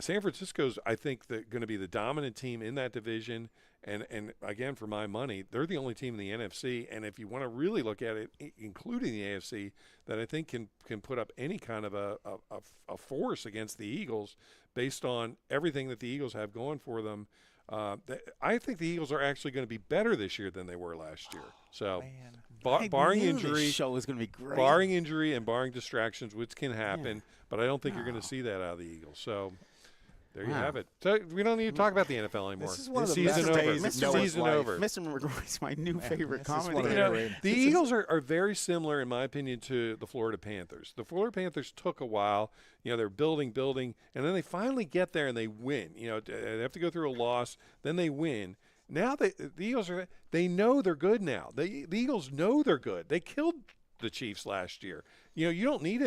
[SPEAKER 3] San Francisco's, I think, going to be the dominant team in that division. And again, for my money, they're the only team in the NFC. And if you want to really look at it, including the AFC, that I think can put up any kind of a force against the Eagles based on everything that the Eagles have going for them. I think the Eagles are actually going to be better this year than they were last year. So, barring injury,
[SPEAKER 4] this show is going to be great.
[SPEAKER 3] barring injury and barring distractions, which can happen, but I don't think you're going to see that out of the Eagles. So, there you have it. So we don't need to talk about the NFL anymore.
[SPEAKER 1] This is one of the
[SPEAKER 3] season
[SPEAKER 1] best
[SPEAKER 3] over.
[SPEAKER 1] days
[SPEAKER 4] of
[SPEAKER 3] Season
[SPEAKER 1] Noah's life.
[SPEAKER 3] over.
[SPEAKER 4] Mr. McGrory's my new favorite
[SPEAKER 1] this is one
[SPEAKER 4] comedy.
[SPEAKER 1] of the-
[SPEAKER 3] The Eagles are very similar, in my opinion, to the Florida Panthers. The Florida Panthers took a while. They're building, and then they finally get there and they win. They have to go through a loss, then they win. Now the Eagles they know they're good now. The Eagles know they're good. They killed the Chiefs last year. You don't need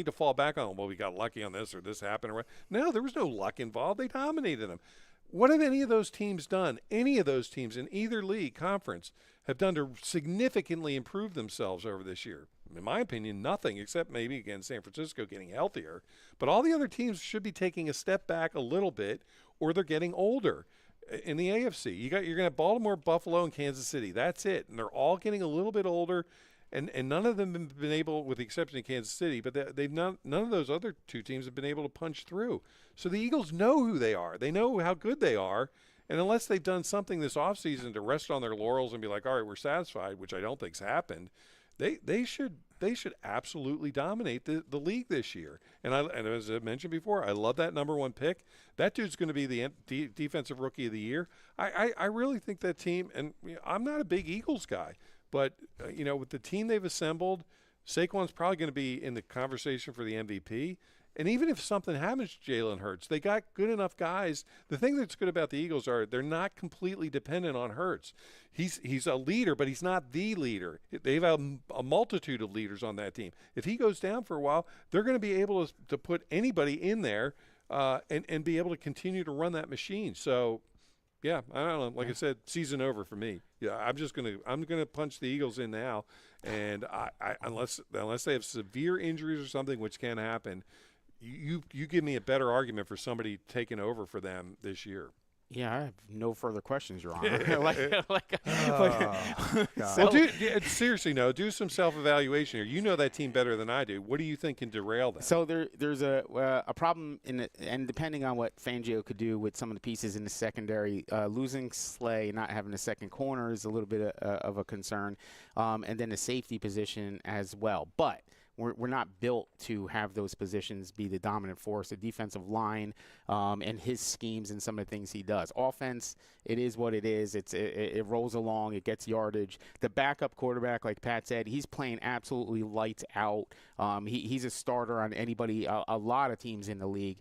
[SPEAKER 3] to fall back on, well, we got lucky on this or this happened. No, there was no luck involved. They dominated them. What have any of those teams done? Any of those teams in either league conference have done to significantly improve themselves over this year? In my opinion, nothing, except maybe, again, San Francisco getting healthier. But all the other teams should be taking a step back a little bit, or they're getting older. In the AFC, you're going to have Baltimore, Buffalo, and Kansas City. That's it. And they're all getting a little bit older. And none of them have been able, with the exception of Kansas City, but none of those other two teams have been able to punch through. So the Eagles know who they are. They know how good they are. And unless they've done something this offseason to rest on their laurels and be like, all right, we're satisfied, which I don't think's happened, they should absolutely dominate the league this year. And as I mentioned before, I love that number 1 pick. That dude's going to be the defensive rookie of the year. I really think that team, and I'm not a big Eagles guy, but, with the team they've assembled, Saquon's probably going to be in the conversation for the MVP. And even if something happens to Jalen Hurts, they got good enough guys. The thing that's good about the Eagles are they're not completely dependent on Hurts. He's a leader, but he's not the leader. They have a multitude of leaders on that team. If he goes down for a while, they're going to be able to put anybody in there and be able to continue to run that machine. So, yeah, I don't know. Like I said, season over for me. Yeah, I'm gonna punch the Eagles in now, and I unless they have severe injuries or something, which can happen. You give me a better argument for somebody taking over for them this year.
[SPEAKER 4] Yeah, I have no further questions, Your Honor.
[SPEAKER 3] Well, seriously, no. Do some self-evaluation here. You know that team better than I do. What do you think can derail them?
[SPEAKER 4] So there's a problem and depending on what Fangio could do with some of the pieces in the secondary, losing Slay, not having a second corner is a little bit of a concern, and then the safety position as well. But we're not built to have those positions be the dominant force. The defensive line and his schemes and some of the things he does. Offense, it is what it is. It rolls along. It gets yardage. The backup quarterback, like Pat said, he's playing absolutely lights out. He's a starter on anybody, a lot of teams in the league.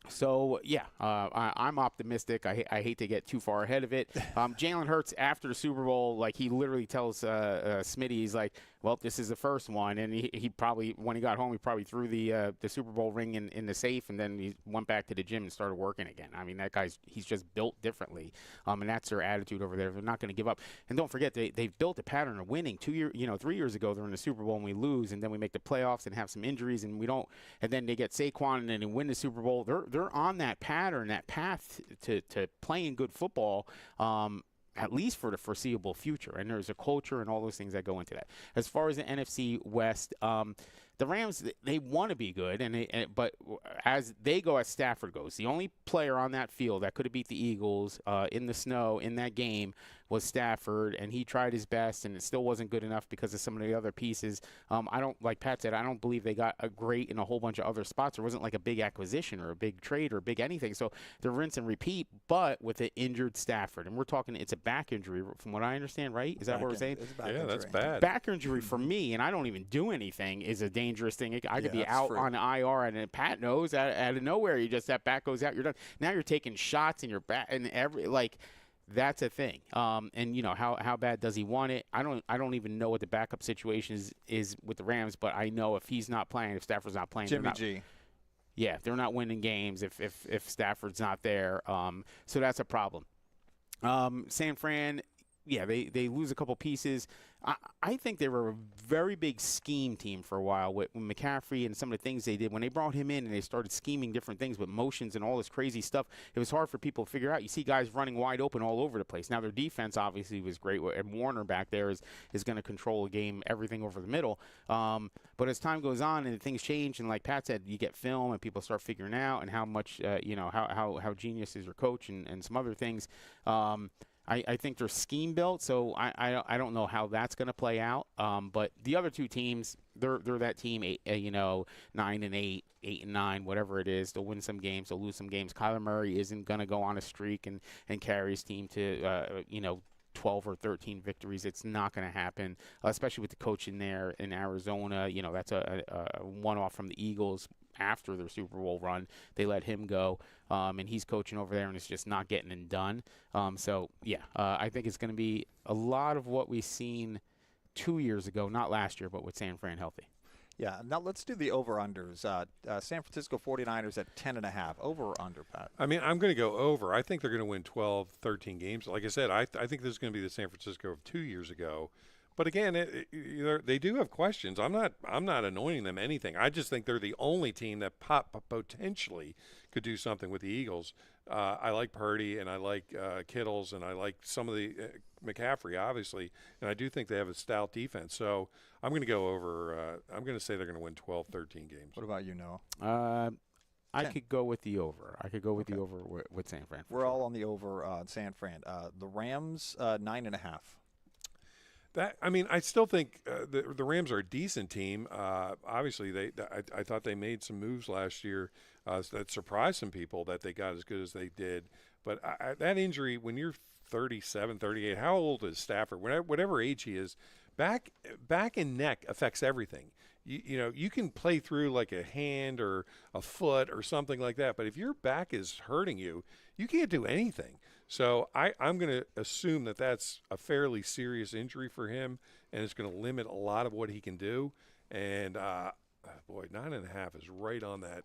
[SPEAKER 4] So, yeah, I'm optimistic. I hate to get too far ahead of it. Jalen Hurts, after the Super Bowl, like he literally tells Smitty, he's like, well, this is the first one. And he probably, when he got home, he probably threw the Super Bowl ring in the safe, and then he went back to the gym and started working again. I mean, that he's just built differently. And that's their attitude over there. They're not going to give up. And don't forget, they've built a pattern of winning. 3 years ago, they're in the Super Bowl and we lose, and then we make the playoffs and have some injuries, and we don't. And then they get Saquon and then they win the Super Bowl. They're on that pattern, that path to playing good football. At least for the foreseeable future. And there's a culture and all those things that go into that. As far as the NFC West, the Rams, they want to be good, but as Stafford goes, the only player on that field that could have beat the Eagles in the snow in that game was Stafford, and he tried his best, and it still wasn't good enough because of some of the other pieces. Like Pat said, I don't believe they got a great in a whole bunch of other spots. There wasn't like a big acquisition or a big trade or a big anything. So they're rinse and repeat, but with an injured Stafford. And we're talking, it's a back injury from what I understand, right? Is that what we're saying?
[SPEAKER 3] Yeah, that's bad.
[SPEAKER 4] Back injury for me, and I don't even do anything, is a dangerous thing. I could be out on IR, and Pat knows out of nowhere, that back goes out, you're done. Now you're taking shots in your back, and that's a thing. And how bad does he want it? I don't even know what the backup situation is with the Rams, but I know if he's not playing, if Stafford's not playing,
[SPEAKER 1] Jimmy G.
[SPEAKER 4] Yeah, they're not winning games if Stafford's not there. So that's a problem. San Fran, yeah, they lose a couple pieces. I think they were a very big scheme team for a while with McCaffrey and some of the things they did. When they brought him in and they started scheming different things with motions and all this crazy stuff, it was hard for people to figure out. You see guys running wide open all over the place. Now their defense obviously was great, and Warner back there is going to control a game, everything over the middle. But as time goes on and things change, and like Pat said, you get film and people start figuring out and how much, how genius is your coach and some other things. I think they're scheme built, so I don't know how that's going to play out. But the other two teams, they're that team, 9-8, 8-9, whatever it is. They'll win some games, they'll lose some games. Kyler Murray isn't going to go on a streak and carry his team to 12 or 13 victories. It's not going to happen, especially with the coach in there in Arizona. That's a one-off from the Eagles. After their Super Bowl run, they let him go, and he's coaching over there, and it's just not getting it done. I think it's going to be a lot of what we've seen 2 years ago, not last year, but with San Fran healthy.
[SPEAKER 1] Yeah, now let's do the over-unders. San Francisco 49ers at 10.5. Over or under, Pat?
[SPEAKER 3] I mean, I'm going to go over. I think they're going to win 12, 13 games. Like I said, I think this is going to be the San Francisco of 2 years ago. But again, they do have questions. I'm not anointing them anything. I just think they're the only team that potentially could do something with the Eagles. I like Purdy, and I like Kittles, and I like some of the McCaffrey, obviously. And I do think they have a stout defense. So I'm going to go over. I'm going to say they're going to win 12, 13 games.
[SPEAKER 1] What about you, Noah?
[SPEAKER 4] I could go with the over. I could go with the over with San Fran.
[SPEAKER 1] We're all on the over San Fran. The Rams, 9.5.
[SPEAKER 3] I still think the Rams are a decent team. Obviously, I thought they made some moves last year that surprised some people that they got as good as they did. But that injury, when you're 37, 38, how old is Stafford? Whatever age he is, back and neck affects everything. You can play through like a hand or a foot or something like that, but if your back is hurting you, you can't do anything. So I'm going to assume that that's a fairly serious injury for him, and it's going to limit a lot of what he can do. And boy, 9.5 is right on that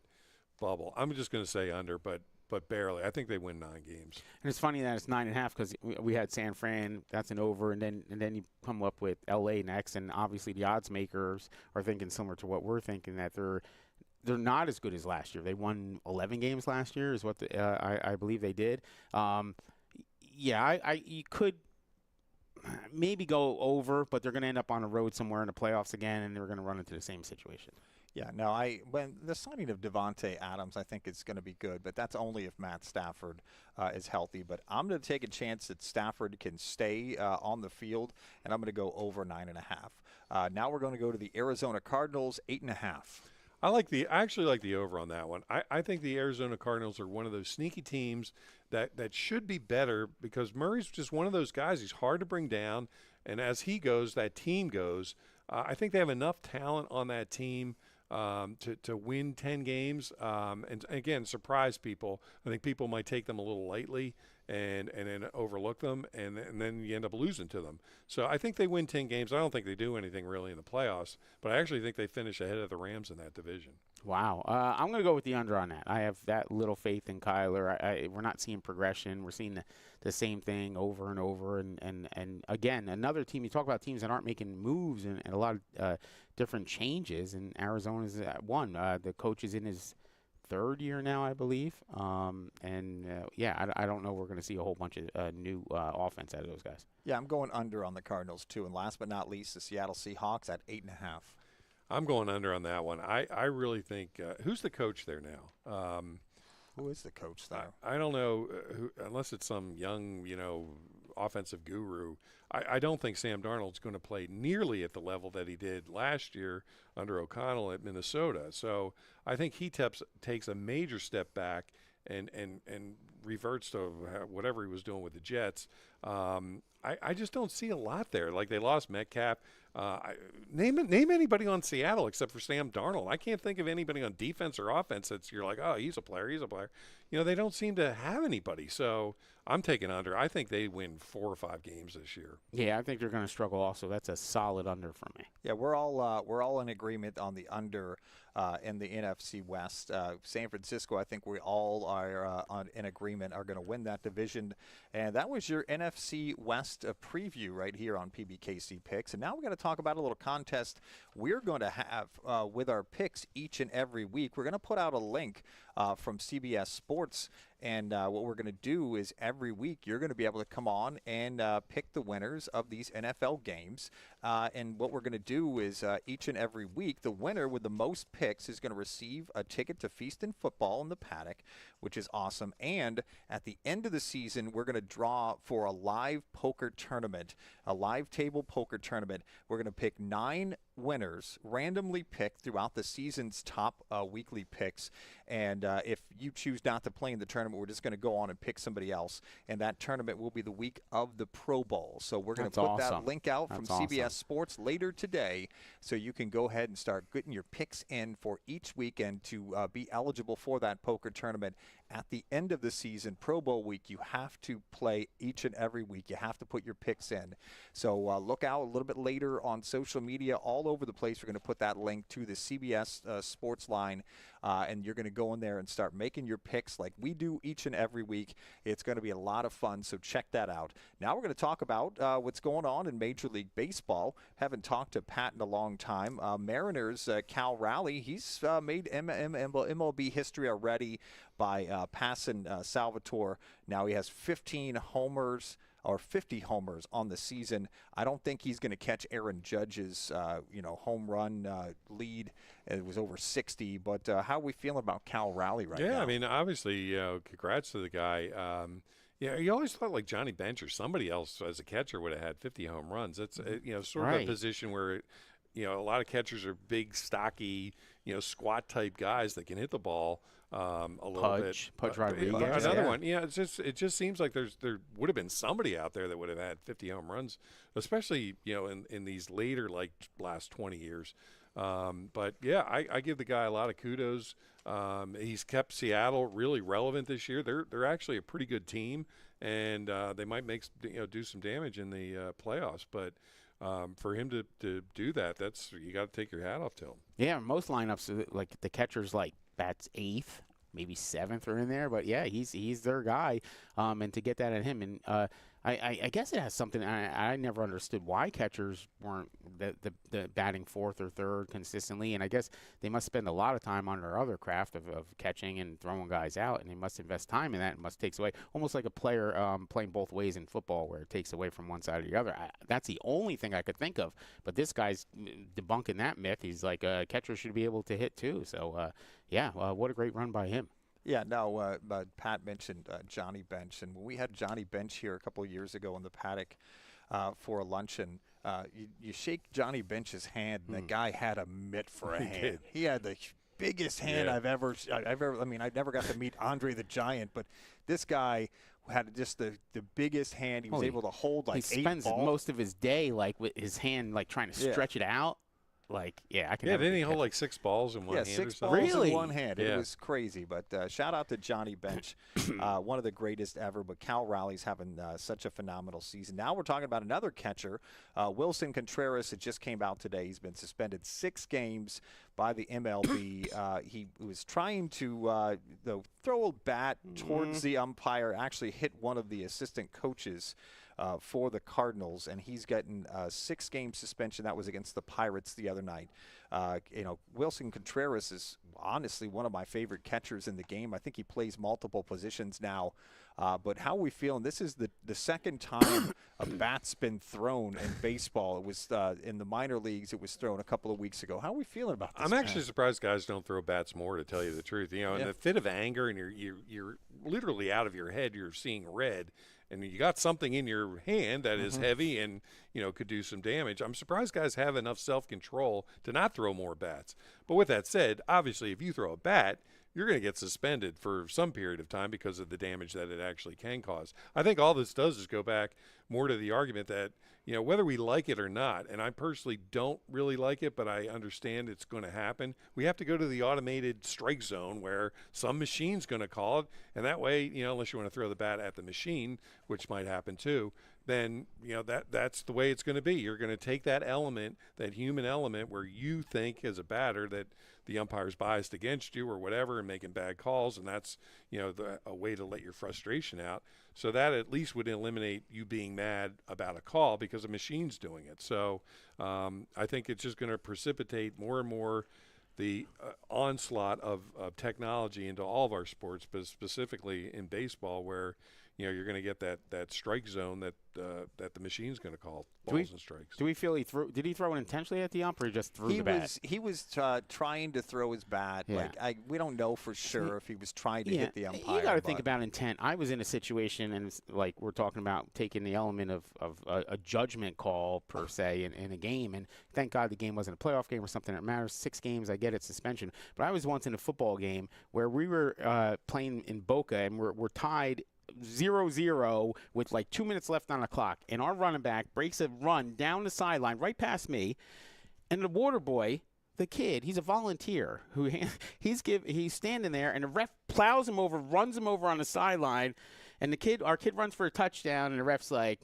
[SPEAKER 3] bubble. I'm just going to say under, but barely. I think they win 9 games.
[SPEAKER 4] And it's funny that it's 9.5 because we had San Fran. That's an over, and then you come up with LA next, and obviously the odds makers are thinking similar to what we're thinking, that they're not as good as last year. They won 11 games last year, is what I believe they did. You could maybe go over, but they're going to end up on the road somewhere in the playoffs again, and they're going to run into the same situation.
[SPEAKER 1] Yeah, no, when the signing of Devontae Adams, I think it's going to be good, but that's only if Matt Stafford is healthy. But I'm going to take a chance that Stafford can stay on the field, and I'm going to go over 9.5. Now we're going to go to the Arizona Cardinals, 8.5.
[SPEAKER 3] I actually like the over on that one. I think the Arizona Cardinals are one of those sneaky teams that should be better, because Murray's just one of those guys. He's hard to bring down, and as he goes, that team goes. I think they have enough talent on that team to win 10 games and again, surprise people. I think people might take them a little lightly and then overlook them, and then you end up losing to them. So I think they win 10 games. I don't think they do anything really in the playoffs, but I actually think they finish ahead of the Rams in that division.
[SPEAKER 4] Wow. I'm going to go with the under on that. I have that little faith in Kyler. We're not seeing progression. We're seeing the same thing over and over. And again, another team, you talk about teams that aren't making moves and a lot of different changes, and Arizona's one. The coach is in his 3rd year now, I believe. I don't know we're going to see a whole bunch of new offense out of those guys.
[SPEAKER 1] Yeah, I'm going under on the Cardinals, too. And last but not least, the Seattle Seahawks at 8.5.
[SPEAKER 3] I'm going under on that one. I really think who's the coach there now?
[SPEAKER 1] Who is the coach there?
[SPEAKER 3] I don't know, unless it's some young, offensive guru. I don't think Sam Darnold's going to play nearly at the level that he did last year under O'Connell at Minnesota. So I think he takes a major step back and reverts to whatever he was doing with the Jets. I just don't see a lot there. Like, they lost Metcalf. Name anybody on Seattle except for Sam Darnold. I can't think of anybody on defense or offense that's you're like, oh, he's a player. They don't seem to have anybody. So I'm taking under. I think they win 4 or 5 games this year.
[SPEAKER 4] Yeah, I think they're going to struggle also. That's a solid under for me.
[SPEAKER 1] Yeah, we're all in agreement on the under in the NFC West. San Francisco, I think we all are in agreement, are going to win that division. And that was your NFC West preview right here on PBKC Picks. And now we're going to talk about a little contest we're going to have with our picks each and every week. We're going to put out a link from CBS Sports. And what we're going to do is every week you're going to be able to come on and pick the winners of these NFL games. And what we're going to do is each and every week, the winner with the most picks is going to receive a ticket to Feast and Football in the Paddock, which is awesome. And at the end of the season, we're going to draw for a live poker tournament, a live table poker tournament. We're going to pick 9 winners, randomly picked throughout the season's top weekly picks. And if you choose not to play in the tournament, we're just going to go on and pick somebody else. And that tournament will be the week of the Pro Bowl. So we're going to put that link out from CBS Sports later today, so you can go ahead and start getting your picks in for each weekend to be eligible for that poker tournament. At the end of the season, Pro Bowl week, you have to play each and every week. You have to put your picks in. So look out a little bit later on social media all over the place. We're going to put that link to the CBS Sports line, and you're going to go in there and start making your picks like we do each and every week. It's going to be a lot of fun, so check that out. Now we're going to talk about what's going on in Major League Baseball. Haven't talked to Pat in a long time. Mariners, Cal Raleigh, he's made MLB history already by passing Salvatore. Now he has 15 homers or 50 homers on the season. I don't think he's going to catch Aaron Judge's home run lead. It was over 60. But how are we feeling about Cal Raleigh right now?
[SPEAKER 3] Yeah, I mean, obviously, congrats to the guy. You always thought like Johnny Bench or somebody else as a catcher would have had 50 home runs. It's sort of a position where a lot of catchers are big, stocky, squat type guys that can hit the ball a little bit.
[SPEAKER 4] Pudge Rodriguez.
[SPEAKER 3] Another one. Yeah, it just seems like there would have been somebody out there that would have had 50 home runs, especially in these later last 20 years. But yeah, I give the guy a lot of kudos. He's kept Seattle really relevant this year. They're actually a pretty good team, and they might do some damage in the playoffs. But for him to do that, you got to take your hat off to him.
[SPEAKER 4] Yeah, most lineups like the catcher's bats 8th, maybe 7th or in there, but yeah, he's their guy, and to get that at him, and I guess it has something. I never understood why catchers weren't the batting 4th or 3rd consistently, and I guess they must spend a lot of time on their other craft of catching and throwing guys out, and they must invest time in that. It must takes away, almost like a player playing both ways in football, where it takes away from one side or the other. That's the only thing I could think of. But this guy's debunking that myth. He's like, catchers should be able to hit too. So what a great run by him.
[SPEAKER 1] Yeah, no, but Pat mentioned Johnny Bench, and when we had Johnny Bench here a couple of years ago in the paddock for a luncheon, you shake Johnny Bench's hand, and the guy had a mitt for a hand. He had the biggest hand I've ever. I mean, I never got to meet Andre the Giant, but this guy had just the biggest hand. He was able to hold like 8 balls.
[SPEAKER 4] He spends most of his day with his hand trying to stretch it out. I can.
[SPEAKER 3] Yeah, didn't he hold 6 balls in one hand?
[SPEAKER 1] 6
[SPEAKER 3] or something?
[SPEAKER 1] balls
[SPEAKER 4] Really?
[SPEAKER 1] in one hand.
[SPEAKER 3] Yeah.
[SPEAKER 1] It was crazy. But shout out to Johnny Bench, one of the greatest ever. But Cal Raleig's having such a phenomenal season. Now we're talking about another catcher, Wilson Contreras. It just came out today. He's been suspended 6 games by the MLB. He was trying to throw a bat towards the umpire, actually hit one of the assistant coaches for the Cardinals, and he's getting a 6-game suspension. That was against the Pirates the other night. Wilson Contreras is honestly one of my favorite catchers in the game. I think he plays multiple positions now. But how are we feeling? This is the second time a bat's been thrown in baseball. It was in the minor leagues. It was thrown a couple of weeks ago. How are we feeling about this?
[SPEAKER 3] I'm actually surprised guys don't throw bats more, to tell you the truth. In the fit of anger, and you're literally out of your head. You're seeing red. And you got something in your hand that is heavy and, could do some damage. I'm surprised guys have enough self-control to not throw more bats. But with that said, obviously, if you throw a bat, you're going to get suspended for some period of time because of the damage that it actually can cause. I think all this does is go back more to the argument that, whether we like it or not, and I personally don't really like it, but I understand it's going to happen, we have to go to the automated strike zone where some machine's going to call it, and that way, unless you want to throw the bat at the machine, which might happen too, then that's the way it's going to be. You're going to take that element, that human element, where you think as a batter that the umpire's biased against you or whatever and making bad calls, and that's a way to let your frustration out. So that at least would eliminate you being mad about a call because a machine's doing it. So I think it's just going to precipitate more and more the onslaught of technology into all of our sports, but specifically in baseball, where you're going to get that strike zone that the machine's going to call balls and strikes.
[SPEAKER 4] Do we feel did he throw it intentionally at the ump, or he just threw the bat?
[SPEAKER 1] He was trying to throw his bat.
[SPEAKER 4] Yeah.
[SPEAKER 1] We don't know for sure if he was trying to hit the umpire.
[SPEAKER 4] You got to think about intent. I was in a situation, and it's like we're talking about taking the element of a judgment call per se in a game, and thank God the game wasn't a playoff game or something that matters. 6 games, I get it, suspension. But I was once in a football game where we were playing in Boca, and we're tied 0-0 with 2 minutes left on the clock, and our running back breaks a run down the sideline right past me, and the water boy, the kid, he's a volunteer who he's standing there, and the ref plows him over, runs him over on the sideline, and our kid runs for a touchdown, and the ref's like,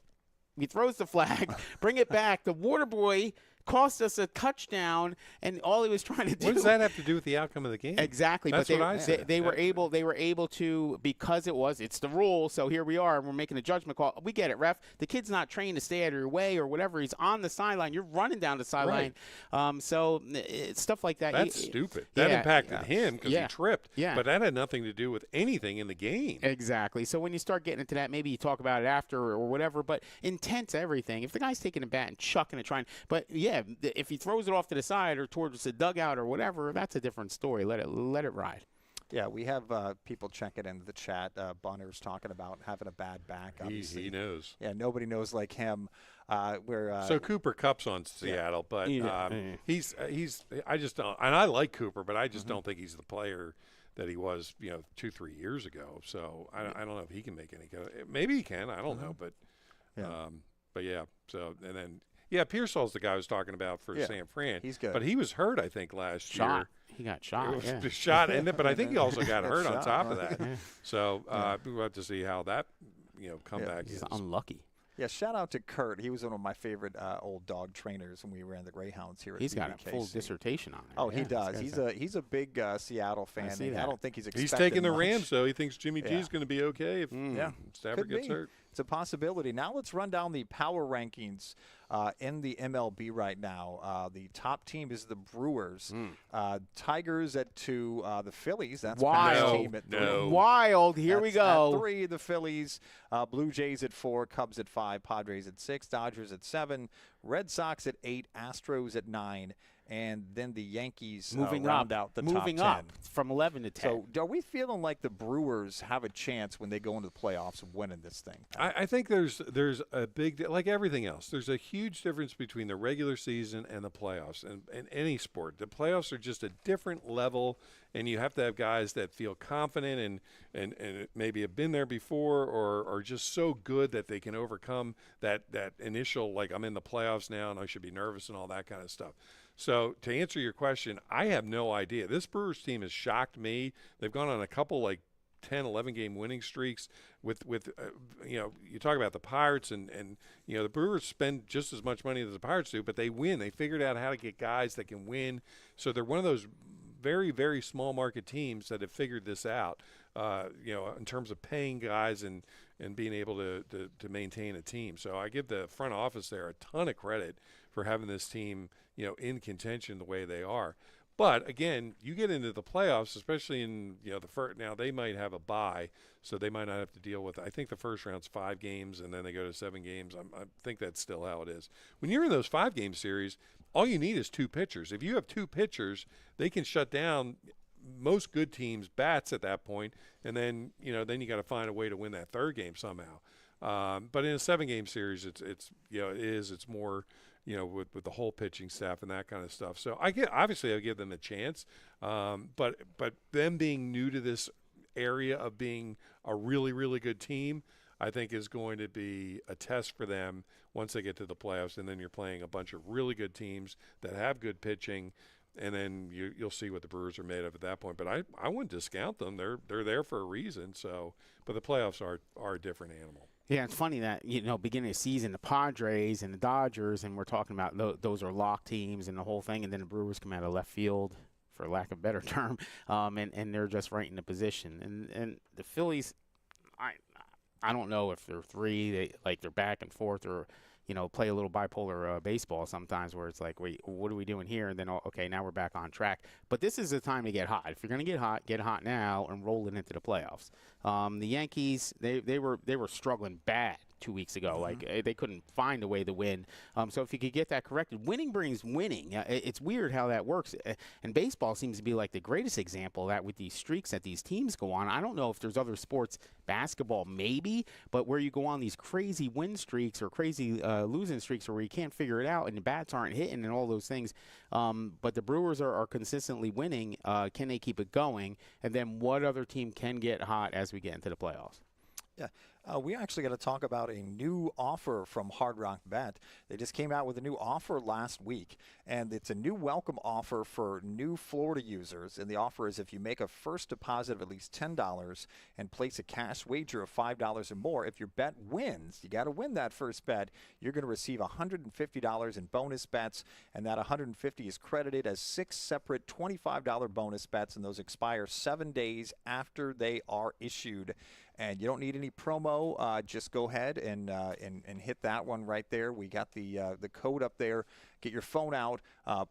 [SPEAKER 4] he throws the flag, bring it back. The water boy cost us a touchdown, and all he was trying to do.
[SPEAKER 3] What does that have to do with the outcome of the game?
[SPEAKER 4] Exactly,
[SPEAKER 3] That's
[SPEAKER 4] but
[SPEAKER 3] what I said.
[SPEAKER 4] they were able to, because it's the rule. So here we are, and we're making a judgment call. We get it, ref. The kid's not trained to stay out of your way or whatever. He's on the sideline. You're running down the sideline.
[SPEAKER 3] Right.
[SPEAKER 4] So it's stuff like that.
[SPEAKER 3] That's stupid. That impacted him because he tripped.
[SPEAKER 4] Yeah.
[SPEAKER 3] But that had nothing to do with anything in the game.
[SPEAKER 4] Exactly. So when you start getting into that, maybe you talk about it after or whatever. But intent's everything. If the guy's taking a bat and chucking it, if he throws it off to the side or towards the dugout or whatever, that's a different story. Let it ride.
[SPEAKER 1] Yeah, we have people checking in the chat. Bunner's talking about having a bad back. Obviously,
[SPEAKER 3] He knows.
[SPEAKER 1] Yeah, nobody knows like him.
[SPEAKER 3] So Cooper Cup's on Seattle, but he's I just don't, and I like Cooper, but I just don't think he's the player that he was 2-3 years ago. So I don't know if he can make any kind of, maybe he can, I don't know, but yeah. So and then Pearsall's the guy I was talking about for San Fran.
[SPEAKER 1] He's good,
[SPEAKER 3] but he was hurt I think last year.
[SPEAKER 4] He got shot.
[SPEAKER 3] Shot, but I think he also got hurt on top of that. So we'll have to see how that comeback is.
[SPEAKER 4] Unlucky.
[SPEAKER 1] Yeah, shout out to Kurt. He was one of my favorite old dog trainers when we ran the Greyhounds here at
[SPEAKER 4] He's got a
[SPEAKER 1] BBKC.
[SPEAKER 4] full dissertation on it.
[SPEAKER 1] Oh, he does. He's a big Seattle fan. I don't think he's expecting
[SPEAKER 3] He's taking the
[SPEAKER 1] much.
[SPEAKER 3] Rams, though. He thinks Jimmy G is going to be okay if Stafford gets hurt.
[SPEAKER 1] It's a possibility. Now let's run down the power rankings in the MLB right now. The top team is the Brewers. Tigers at 2. The Phillies. That's
[SPEAKER 4] Wild.
[SPEAKER 1] team at 3.
[SPEAKER 3] No.
[SPEAKER 4] Wild. Here we go.
[SPEAKER 1] At 3, the Phillies. Blue Jays at 4. Cubs at 5. Padres at 6. Dodgers at 7. Red Sox at 8. Astros at 9. And then the Yankees round out the top 10.
[SPEAKER 4] Moving up from 11 to 10.
[SPEAKER 1] So are we feeling like the Brewers have a chance when they go into the playoffs of winning this thing?
[SPEAKER 3] I think there's a big, like everything else, there's a huge difference between the regular season and the playoffs. And in any sport, the playoffs are just a different level, and you have to have guys that feel confident and maybe have been there before or are just so good that they can overcome that initial, like, I'm in the playoffs now and I should be nervous and all that kind of stuff. So to answer your question, I have no idea. This Brewers team has shocked me. They've gone on a couple like 10, 11 game winning streaks with you talk about the Pirates and the Brewers spend just as much money as the Pirates do, but they win. They figured out how to get guys that can win. So they're one of those very, very small market teams that have figured this out, in terms of paying guys and being able to maintain a team. So I give the front office there a ton of credit for having this team, in contention the way they are. But again, you get into the playoffs, especially in the first. Now they might have a bye, so they might not have to deal with. I think the first round's 5 games, and then they go to 7 games. I think that's still how it is. When you're in those 5-game series, all you need is 2 pitchers. If you have 2 pitchers, they can shut down most good teams' bats at that point, and then then you got to find a way to win that 3rd game somehow. But in a 7-game series, it's more. With the whole pitching staff and that kind of stuff. So I give them a chance, but them being new to this area of being a really, really good team, I think is going to be a test for them once they get to the playoffs. And then you're playing a bunch of really good teams that have good pitching, and then you'll see what the Brewers are made of at that point. But I wouldn't discount them. They're there for a reason. So, but the playoffs are a different animal.
[SPEAKER 4] Yeah, it's funny that, beginning of the season, the Padres and the Dodgers, and we're talking about those are lock teams and the whole thing, and then the Brewers come out of left field, for lack of a better term, and they're just right in the position. And the Phillies, I don't know if they're 3, they're back and forth, or play a little bipolar baseball sometimes where it's like, wait, what are we doing here? And then, okay, now we're back on track. But this is the time to get hot. If you're going to get hot now and roll it into the playoffs. The Yankees, they were struggling bad 2 weeks ago. Like, they couldn't find a way to win. So if you could get that corrected, winning brings winning. It's weird how that works. And baseball seems to be like the greatest example of that with these streaks that these teams go on. I don't know if there's other sports, basketball maybe, but where you go on these crazy win streaks or crazy losing streaks where you can't figure it out and the bats aren't hitting and all those things. But the Brewers are consistently winning. Can they keep it going? And then what other team can get hot as we get into the playoffs?
[SPEAKER 1] Yeah. We actually got to talk about a new offer from Hard Rock Bet. They just came out with a new offer last week, and it's a new welcome offer for new Florida users. And the offer is if you make a first deposit of at least $10 and place a cash wager of $5 or more, if your bet wins, you got to win that first bet, you're going to receive $150 in bonus bets, and that $150 is credited as 6 separate $25 bonus bets, and those expire 7 days after they are issued. And you don't need any promo. Just go ahead and hit that one right there. We got the code up there. get your phone out,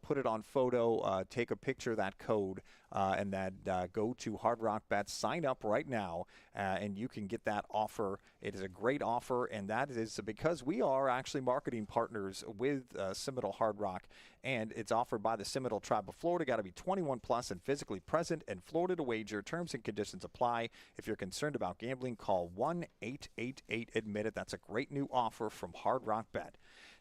[SPEAKER 1] put it on photo, take a picture of that code, and then go to Hard Rock Bets, sign up right now, and you can get that offer. It is a great offer, and that is because we are actually marketing partners with Seminole Hard Rock, and it's offered by the Seminole Tribe of Florida. Got to be 21 plus and physically present in Florida to wager. Terms and conditions apply. If you're concerned about gambling, call 1-888-ADMIT-IT. That's a great new offer from Hard Rock Bet.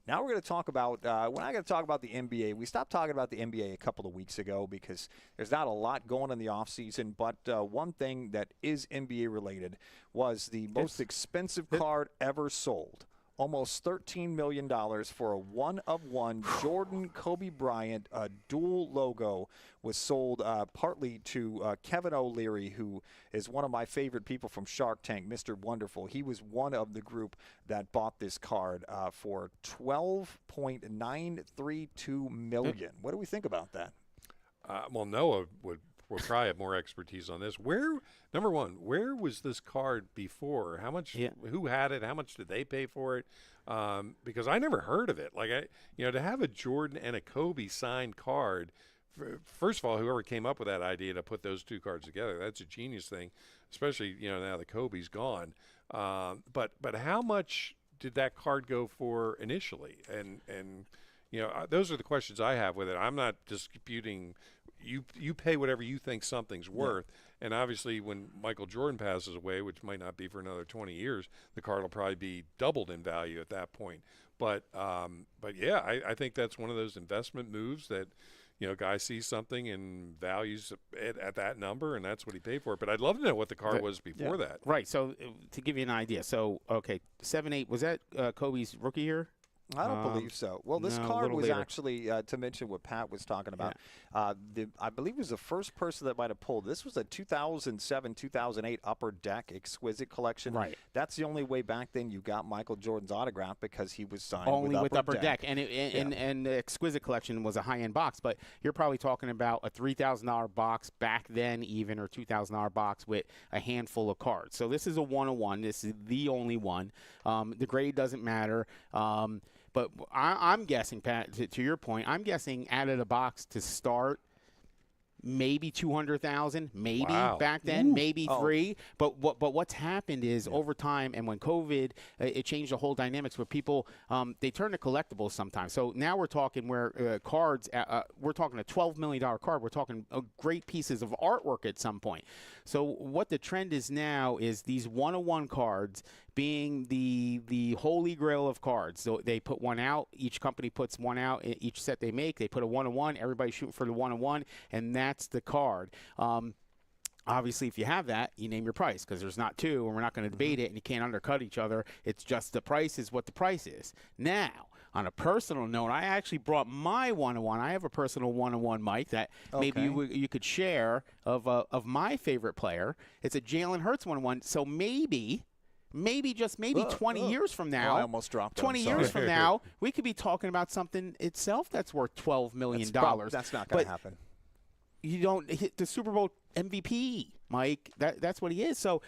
[SPEAKER 1] Now we're going to talk about, we're not going to talk about the NBA. We stopped talking about the NBA a couple of weeks ago because there's not a lot going in the offseason, but one thing that is NBA related was the most expensive card ever sold. Almost $13 million for a one-of-one Jordan Kobe Bryant dual logo was sold partly to Kevin O'Leary, who is one of my favorite people from Shark Tank, Mr. Wonderful. He was one of the group that bought this card for $12.932 million. What do we think about that?
[SPEAKER 3] Well, Noah would probably have more expertise on this. Number one, where was this card before? How much?
[SPEAKER 4] Yeah.
[SPEAKER 3] Who had it? How much did they pay for it? Because I never heard of it. Like to have a Jordan and a Kobe signed card. First of all, whoever came up with that idea to put those two cards together, that's a genius thing. Especially now that Kobe's gone. But how much did that card go for initially? And those are the questions I have with it. I'm not disputing. You pay whatever you think something's worth. Yeah. And obviously when Michael Jordan passes away, which might not be for another 20 years, the card will probably be doubled in value at that point. But yeah, I think that's one of those investment moves that, guy sees something and values it at that number, and that's what he paid for it. But I'd love to know what the card was before that.
[SPEAKER 4] Right. So to give you an idea, 7-8, was that Kobe's rookie year?
[SPEAKER 1] I don't believe so. Well, this card was actually, to mention what Pat was talking about, I believe it was the first person that might have pulled. This was a 2007-2008 Upper Deck Exquisite collection.
[SPEAKER 4] Right.
[SPEAKER 1] That's the only way back then you got Michael Jordan's autograph because he was signed
[SPEAKER 4] only
[SPEAKER 1] with Upper Deck.
[SPEAKER 4] And the Exquisite collection was a high-end box, but you're probably talking about a $3,000 box back then even, or $2,000 box with a handful of cards. So this is a one-of-one. This is the only one. The grade doesn't matter. But I'm guessing, Pat, to your point, I'm guessing out of the box to start, maybe 200,000, maybe back then, maybe three. But what's happened is over time, and when COVID, it changed the whole dynamics where people they turn to collectibles sometimes. So now we're talking where cards, we're talking a $12 million card. We're talking great pieces of artwork at some point. So what the trend is now is these one-of-one cards being the holy grail of cards. So they put one out. Each company puts one out. Each set they make, they put a one-of-one. Everybody's shooting for the one-of-one, and that's the card. Obviously, if you have that, you name your price because there's not two, and we're not going to debate it, and you can't undercut each other. It's just the price is what the price is. Now, on a personal note, I actually brought my one-on-one. I have a personal one-on-one, Mike, that maybe you could share of my favorite player. It's a Jalen Hurts one-on-one. So maybe just 20 years from now,
[SPEAKER 1] I almost dropped
[SPEAKER 4] 20 years from now, we could be talking about something itself that's worth $12 million.
[SPEAKER 1] That's not going to happen.
[SPEAKER 4] You don't hit the Super Bowl MVP, Mike. That's what he is. So,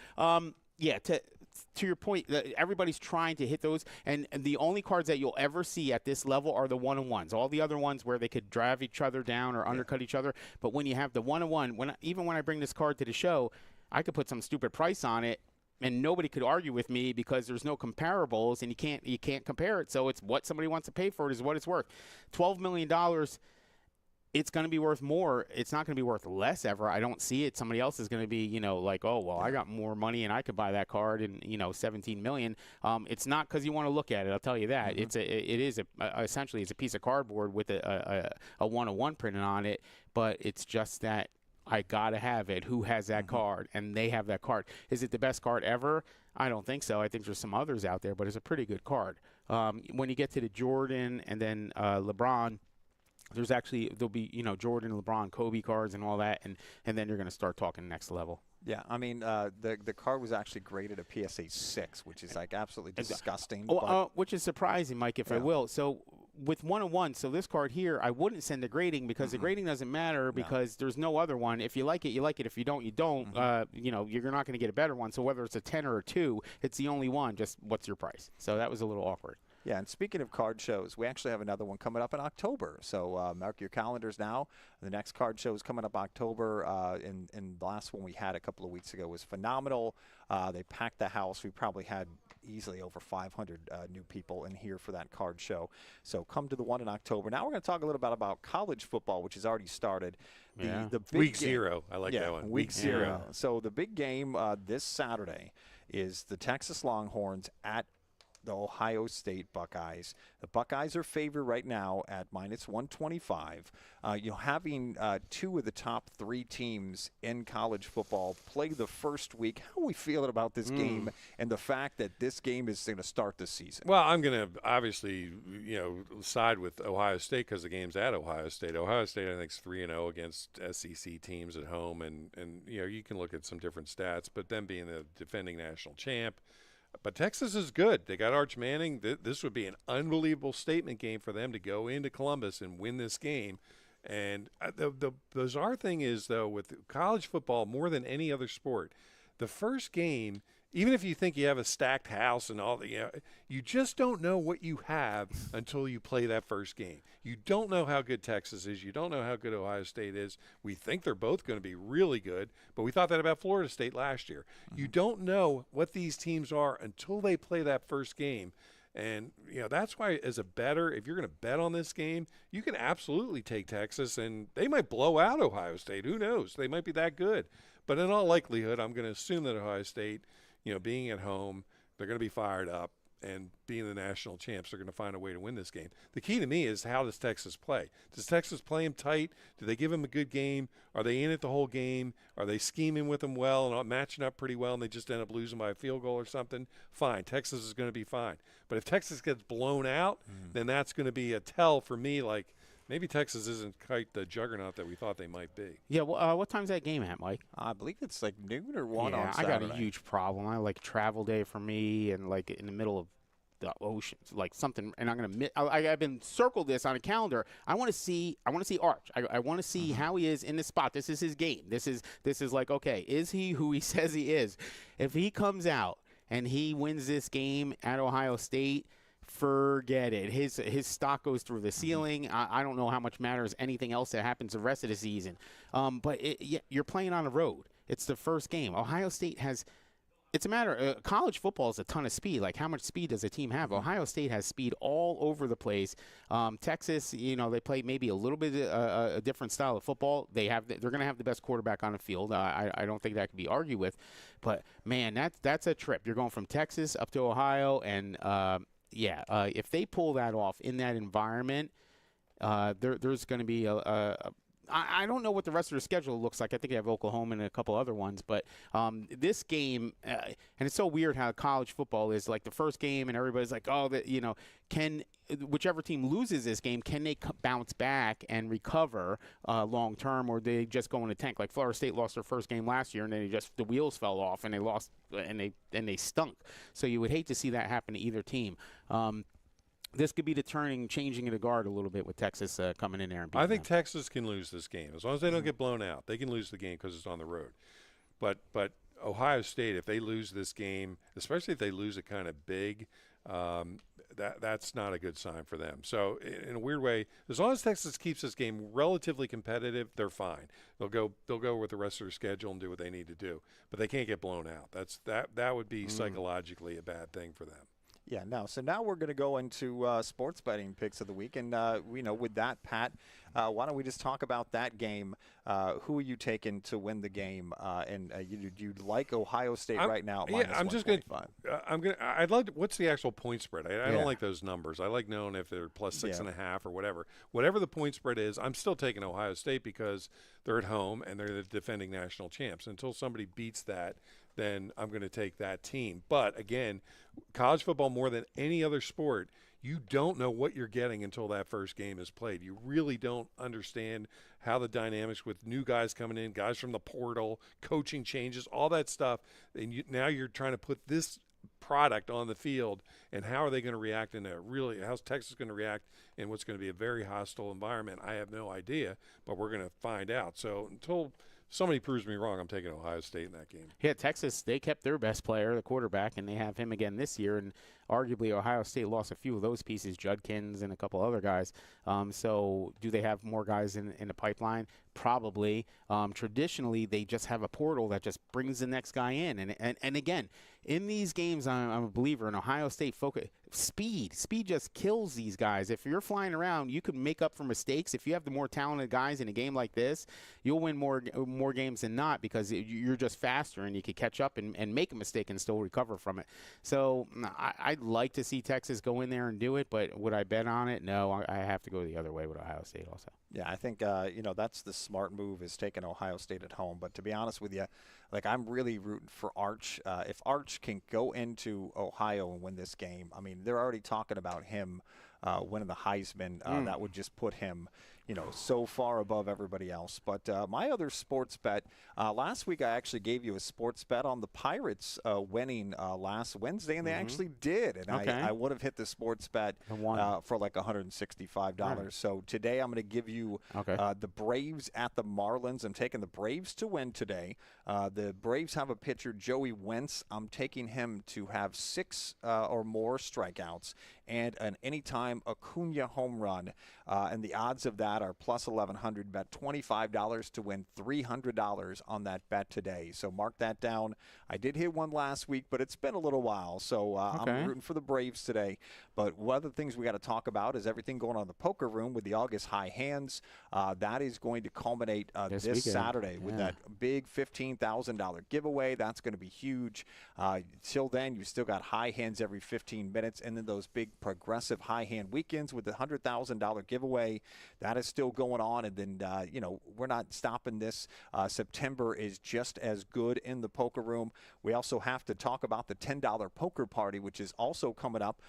[SPEAKER 4] to your point, everybody's trying to hit those, and the only cards that you'll ever see at this level are the one-on-ones. All the other ones where they could drive each other down or undercut each other. But when you have the one-on-one, even when I bring this card to the show, I could put some stupid price on it, and nobody could argue with me because there's no comparables, and you can't compare it. So it's what somebody wants to pay for it is what it's worth. $12 million. It's going to be worth more. It's not going to be worth less ever. I don't see it. Somebody else is going to be, like, oh, well, I got more money and I could buy that card and, $17 million. It's not because you want to look at it. I'll tell you that. Mm-hmm. Essentially it's a piece of cardboard with a one-on-one printed on it, but it's just that I got to have it. Who has that card? And they have that card. Is it the best card ever? I don't think so. I think there's some others out there, but it's a pretty good card. When you get to the Jordan and then LeBron, there'll be, Jordan, LeBron, Kobe cards and all that, and then you're going to start talking next level.
[SPEAKER 1] Yeah, I mean, the card was actually graded a PSA 6, which is like absolutely disgusting.
[SPEAKER 4] Which is surprising, Mike, if I will. So with one-on-one, so this card here, I wouldn't send the grading because the grading doesn't matter because there's no other one. If you like it, you like it. If you don't, you don't. You're not going to get a better one. So whether it's a 10 or a 2, it's the only one. Just what's your price? So that was a little awkward.
[SPEAKER 1] Yeah, and speaking of card shows, we actually have another one coming up in October. So mark your calendars now. The next card show is coming up October, and the last one we had a couple of weeks ago was phenomenal. They packed the house. We probably had easily over 500 new people in here for that card show. So come to the one in October. Now we're going to talk a little bit about college football, which has already started.
[SPEAKER 4] Yeah.
[SPEAKER 1] The big
[SPEAKER 3] Week
[SPEAKER 1] game-
[SPEAKER 3] 0. I like that one.
[SPEAKER 1] Week
[SPEAKER 3] zero.
[SPEAKER 1] zero. So the big game this Saturday is the Texas Longhorns at the Ohio State Buckeyes. The Buckeyes are favored right now at -125. Having two of the top 3 teams in college football play the first week, how are we feeling about this game and the fact that this game is going to start this season?
[SPEAKER 3] Well, I'm going to obviously, side with Ohio State because the game's at Ohio State. Ohio State, I think, is 3-0 against SEC teams at home, and you can look at some different stats, but them being the defending national champ. But Texas is good. They got Arch Manning. This would be an unbelievable statement game for them to go into Columbus and win this game. And the bizarre thing is, though, with college football, more than any other sport, the first game, even if you think you have a stacked house and all you just don't know what you have until you play that first game. You don't know how good Texas is. You don't know how good Ohio State is. We think they're both going to be really good, but we thought that about Florida State last year. You don't know what these teams are until they play that first game. And, that's why as a bettor, if you're going to bet on this game, you can absolutely take Texas, and they might blow out Ohio State. Who knows? They might be that good. But in all likelihood, I'm going to assume that Ohio State, being at home, they're going to be fired up, and being the national champs, they're going to find a way to win this game. The key to me is, how does Texas play? Does Texas play them tight? Do they give them a good game? Are they in it the whole game? Are they scheming with them well and matching up pretty well, and they just end up losing by a field goal or something? Fine. Texas is going to be fine. But if Texas gets blown out, then that's going to be a tell for me, like, maybe Texas isn't quite the juggernaut that we thought they might be.
[SPEAKER 4] Yeah, well, what time's that game at, Mike?
[SPEAKER 1] I believe it's like noon or 1
[SPEAKER 4] yeah,
[SPEAKER 1] on
[SPEAKER 4] I
[SPEAKER 1] Saturday.
[SPEAKER 4] got a huge problem. I like travel day for me, and like in the middle of the oceans, like something. And I'm gonna. I've been circled this on a calendar. I want to see Arch. I want to see how he is in this spot. This is his game. This is like, okay, is he who he says he is? If he comes out and he wins this game at Ohio State, forget it. His stock goes through the ceiling. I don't know how much matters anything else that happens the rest of the season. But you're playing on the road. It's the first game. Ohio State has. It's a matter. College football is a ton of speed. Like, how much speed does a team have? Ohio State has speed all over the place. Texas, they play maybe a little bit a different style of football. They're going to have the best quarterback on the field. I don't think that can be argued with. But man, that's a trip. You're going from Texas up to Ohio, and if they pull that off in that environment, there's going to be I don't know what the rest of their schedule looks like. I think they have Oklahoma and a couple other ones. But this game, and it's so weird how college football is like the first game, and everybody's like, can whichever team loses this game, can they bounce back and recover long term, or they just go in a tank? Like Florida State lost their first game last year, and then the wheels fell off, and they lost, and they stunk. So you would hate to see that happen to either team. This could be the changing of the guard a little bit with Texas coming in there. And
[SPEAKER 3] I think
[SPEAKER 4] them.
[SPEAKER 3] Texas can lose this game. As long as they don't get blown out, they can lose the game because it's on the road. But Ohio State, if they lose this game, especially if they lose it kind of big, that's not a good sign for them. So in a weird way, as long as Texas keeps this game relatively competitive, they're fine. They'll go with the rest of their schedule and do what they need to do. But they can't get blown out. That would be psychologically a bad thing for them.
[SPEAKER 1] Yeah, no. So now we're going to go into sports betting picks of the week. And, with that, Pat, why don't we just talk about that game? Who are you taking to win the game? And you like Ohio State right now at
[SPEAKER 3] I'm just going
[SPEAKER 1] -125.
[SPEAKER 3] I'd like to, what's the actual point spread? I don't like those numbers. I like knowing if they're plus 6.5 or whatever. Whatever the point spread is, I'm still taking Ohio State because they're at home and they're the defending national champs. Until somebody beats that, then I'm going to take that team. But again, college football, more than any other sport, you don't know what you're getting until that first game is played. You really don't understand how the dynamics with new guys coming in, guys from the portal, coaching changes, all that stuff. And now you're trying to put this product on the field, and how are they going to react how's Texas going to react in what's going to be a very hostile environment? I have no idea, but we're going to find out. So until somebody proves me wrong, I'm taking Ohio State in that game.
[SPEAKER 4] Yeah, Texas, they kept their best player, the quarterback, and they have him again this year. And arguably, Ohio State lost a few of those pieces, Judkins and a couple other guys. So do they have more guys in the pipeline? Probably. Traditionally, they just have a portal that just brings the next guy in. And again, in these games, I'm a believer in Ohio State focus. Speed just kills these guys. If you're flying around, you can make up for mistakes. If you have the more talented guys in a game like this, you'll win more games than not because you're just faster and you can catch up and make a mistake and still recover from it. So I'd like to see Texas go in there and do it, but would I bet on it? No, I have to go the other way with Ohio State also.
[SPEAKER 1] Yeah, I think that's the smart move, is taking Ohio State at home. But to be honest with you, like, I'm really rooting for Arch. If Arch can go into Ohio and win this game, I mean, they're already talking about him winning the Heisman. That would just put him, so far above everybody else. But my other sports bet, last week I actually gave you a sports bet on the Pirates winning last Wednesday, and they actually did. And
[SPEAKER 4] Okay.
[SPEAKER 1] I would have hit the sports bet for like $165.
[SPEAKER 4] Right.
[SPEAKER 1] So today I'm going to give you the Braves at the Marlins. I'm taking the Braves to win today. The Braves have a pitcher, Joey Wentz. I'm taking him to have 6 or more strikeouts and an anytime Acuna home run. And the odds of that are plus 1,100. Bet $25 to win $300 on that bet today. So mark that down. I did hit one last week, but it's been a little while. So I'm rooting for the Braves today. But one of the things we got to talk about is everything going on in the poker room with the August High Hands. That is going to culminate this
[SPEAKER 4] weekend.
[SPEAKER 1] Saturday with that big $15,000 giveaway. That's going to be huge. Till then, you still got high hands every 15 minutes, and then those big progressive high hand weekends with the $100,000 giveaway. That is still going on, and then we're not stopping this. September is just as good in the poker room. We also have to talk about the $10 poker party, which is also coming up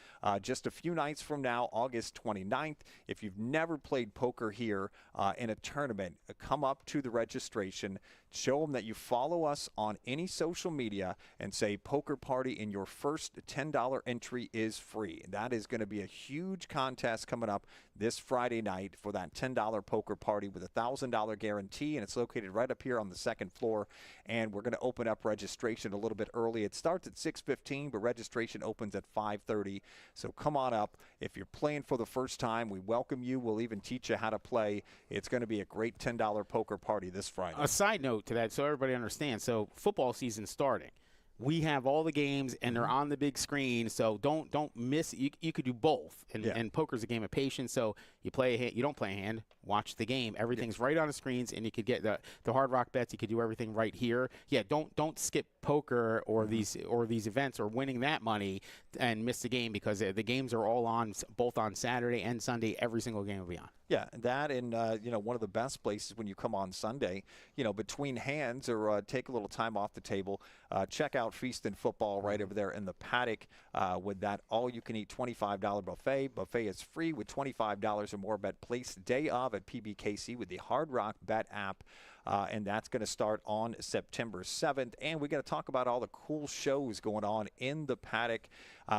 [SPEAKER 1] just a few nights from now, August 29th. If you've never played poker here in a tournament, come up to the registration. Show them that you follow us on any social media and say poker party, and your first $10 entry is free. That is going to be a huge contest coming up this Friday night for that $10 poker party with a $1,000 guarantee, and it's located right up here on the second floor. And we're going to open up registration a little bit early. It starts at 6:15, but registration opens at 5:30. So come on up. If you're playing for the first time, we welcome you. We'll even teach you how to play. It's going to be a great $10 poker party this Friday.
[SPEAKER 4] A side note to that, so everybody understands. So football season's starting. We have all the games, and they're on the big screen. So don't miss. You could do both. And poker's a game of patience. So you play a hand, you don't play a hand. Watch the game. Everything's right on the screens, and you could get the Hard Rock bets. You could do everything right here. Yeah, don't skip poker or these events or winning that money and miss the game, because the games are all on, both on Saturday and Sunday. Every single game will be on.
[SPEAKER 1] Yeah, that and one of the best places when you come on Sunday, between hands or take a little time off the table, check out Feast and Football right over there in the paddock with that all-you-can-eat $25 buffet. Buffet is free with $25 or more bet placed day of at PBKC with the Hard Rock Bet app. And that's going to start on September 7th. And we got to talk about all the cool shows going on in the paddock.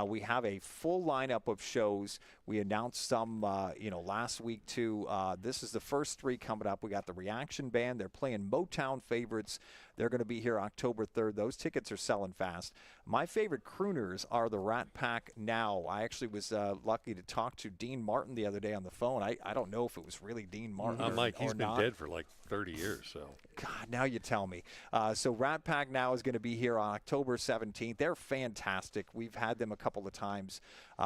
[SPEAKER 1] We have a full lineup of shows. We announced some, last week too. This is the first 3 coming up. We got the Reaction Band. They're playing Motown favorites. They're going to be here October 3rd. Those tickets are selling fast. My favorite crooners are the Rat Pack Now. I actually was lucky to talk to Dean Martin the other day on the phone. I don't know if it was really Dean Martin
[SPEAKER 3] I'm like, he's
[SPEAKER 1] or
[SPEAKER 3] been
[SPEAKER 1] not.
[SPEAKER 3] dead for like 30 years. So
[SPEAKER 1] God, now you tell me. So Rat Pack Now is going to be here on October 17th. They're fantastic. We've had them a couple of times.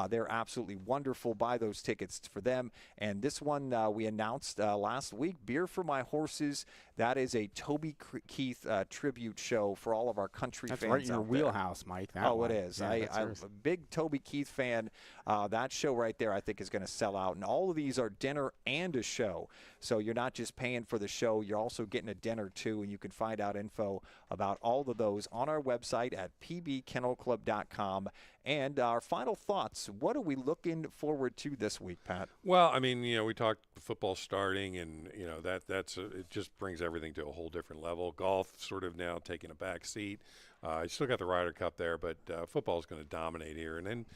[SPEAKER 1] They're absolutely wonderful. Buy those tickets for them. And this one we announced last week, Beer for My Horses. That is a Toby Keith tribute show for all of our country
[SPEAKER 4] That's
[SPEAKER 1] fans.
[SPEAKER 4] right in your
[SPEAKER 1] out there.
[SPEAKER 4] wheelhouse, Mike. That
[SPEAKER 1] Oh,
[SPEAKER 4] one.
[SPEAKER 1] it is.
[SPEAKER 4] Yeah,
[SPEAKER 1] I'm a big Toby Keith fan. That show right there, I think, is going to sell out. And all of these are dinner and a show. So you're not just paying for the show, you're also getting a dinner, too. And you can find out info about all of those on our website at pbkennelclub.com. And our final thoughts, what are we looking forward to this week, Pat?
[SPEAKER 3] Well, I mean, we talked football starting, and it just brings everything to a whole different level. Golf sort of now taking a back seat. You still got the Ryder Cup there, but football is going to dominate here. And then,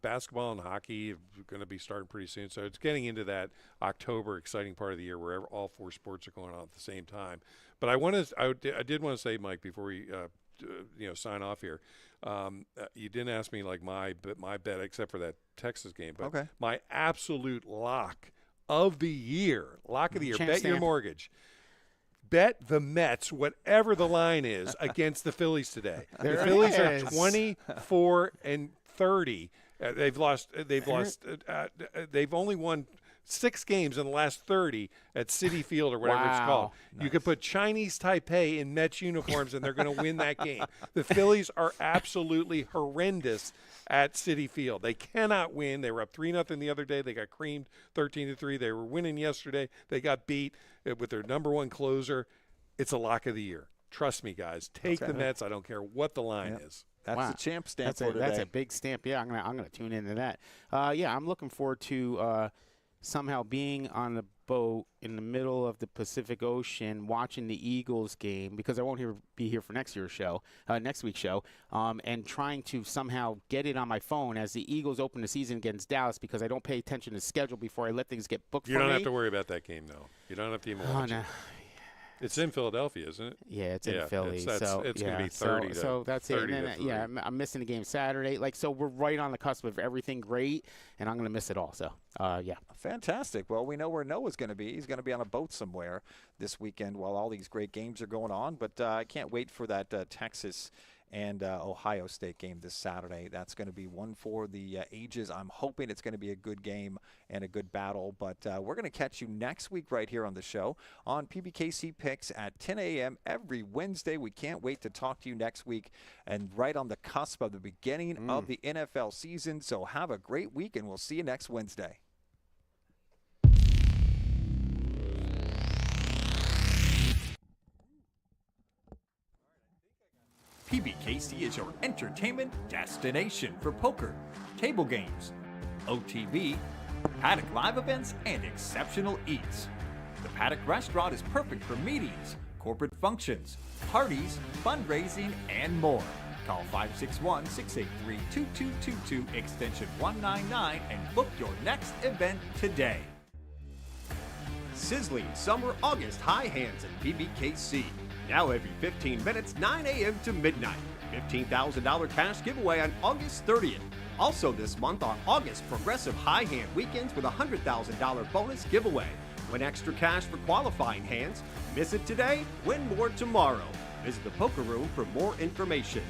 [SPEAKER 3] basketball and hockey are going to be starting pretty soon. So it's getting into that October exciting part of the year where all 4 sports are going on at the same time. But I did want to say, Mike, before we sign off here, you didn't ask me like my bet except for that Texas game, but
[SPEAKER 1] okay.
[SPEAKER 3] My absolute lock of the year, bet your mortgage. Bet the Mets, whatever the line is, against the Phillies today. The Phillies are 24-30. They've only won 6 games in the last 30 at Citi Field or whatever it's called.
[SPEAKER 1] Nice.
[SPEAKER 3] You could put Chinese Taipei in Mets uniforms and they're going to win that game. The Phillies are absolutely horrendous at Citi Field. They cannot win. They were up 3-0 the other day. They got creamed 13-3. They were winning yesterday. They got beat with their number 1 closer. It's a lock of the year. Trust me, guys. Take the Mets. I don't care what the line is.
[SPEAKER 1] That's the champ stamp for today.
[SPEAKER 4] That's a big stamp. Yeah, I'm gonna tune into that. I'm looking forward to somehow being on a boat in the middle of the Pacific Ocean watching the Eagles game, because I won't be here for next week's show, and trying to somehow get it on my phone as the Eagles open the season against Dallas, because I don't pay attention to the schedule before I let things get booked for me.
[SPEAKER 3] You don't have to worry about that game, though. You don't have to even watch it. It's in Philadelphia, isn't it?
[SPEAKER 4] Yeah, it's in Philly.
[SPEAKER 3] It's going to be 30
[SPEAKER 4] so that's 30 it. And then, I'm missing the game Saturday. So we're right on the cusp of everything great, and I'm going to miss it all. So,
[SPEAKER 1] Fantastic. Well, we know where Noah's going to be. He's going to be on a boat somewhere this weekend while all these great games are going on. But I can't wait for that Texas and Ohio State game this Saturday. That's going to be one for the ages. I'm hoping it's going to be a good game and a good battle. But we're going to catch you next week right here on the show on PBKC Picks at 10 a.m. every Wednesday. We can't wait to talk to you next week, and right on the cusp of the beginning of the NFL season. So have a great week, and we'll see you next Wednesday.
[SPEAKER 2] PBKC is your entertainment destination for poker, table games, OTB, Paddock live events, and exceptional eats. The Paddock restaurant is perfect for meetings, corporate functions, parties, fundraising, and more. Call 561-683-2222 extension 199 and book your next event today. Sizzling Summer August High Hands at PBKC. Now every 15 minutes, 9 a.m. to midnight. $15,000 cash giveaway on August 30th. Also this month are August Progressive High Hand Weekends with a $100,000 bonus giveaway. Win extra cash for qualifying hands. Miss it today, win more tomorrow. Visit the Poker Room for more information.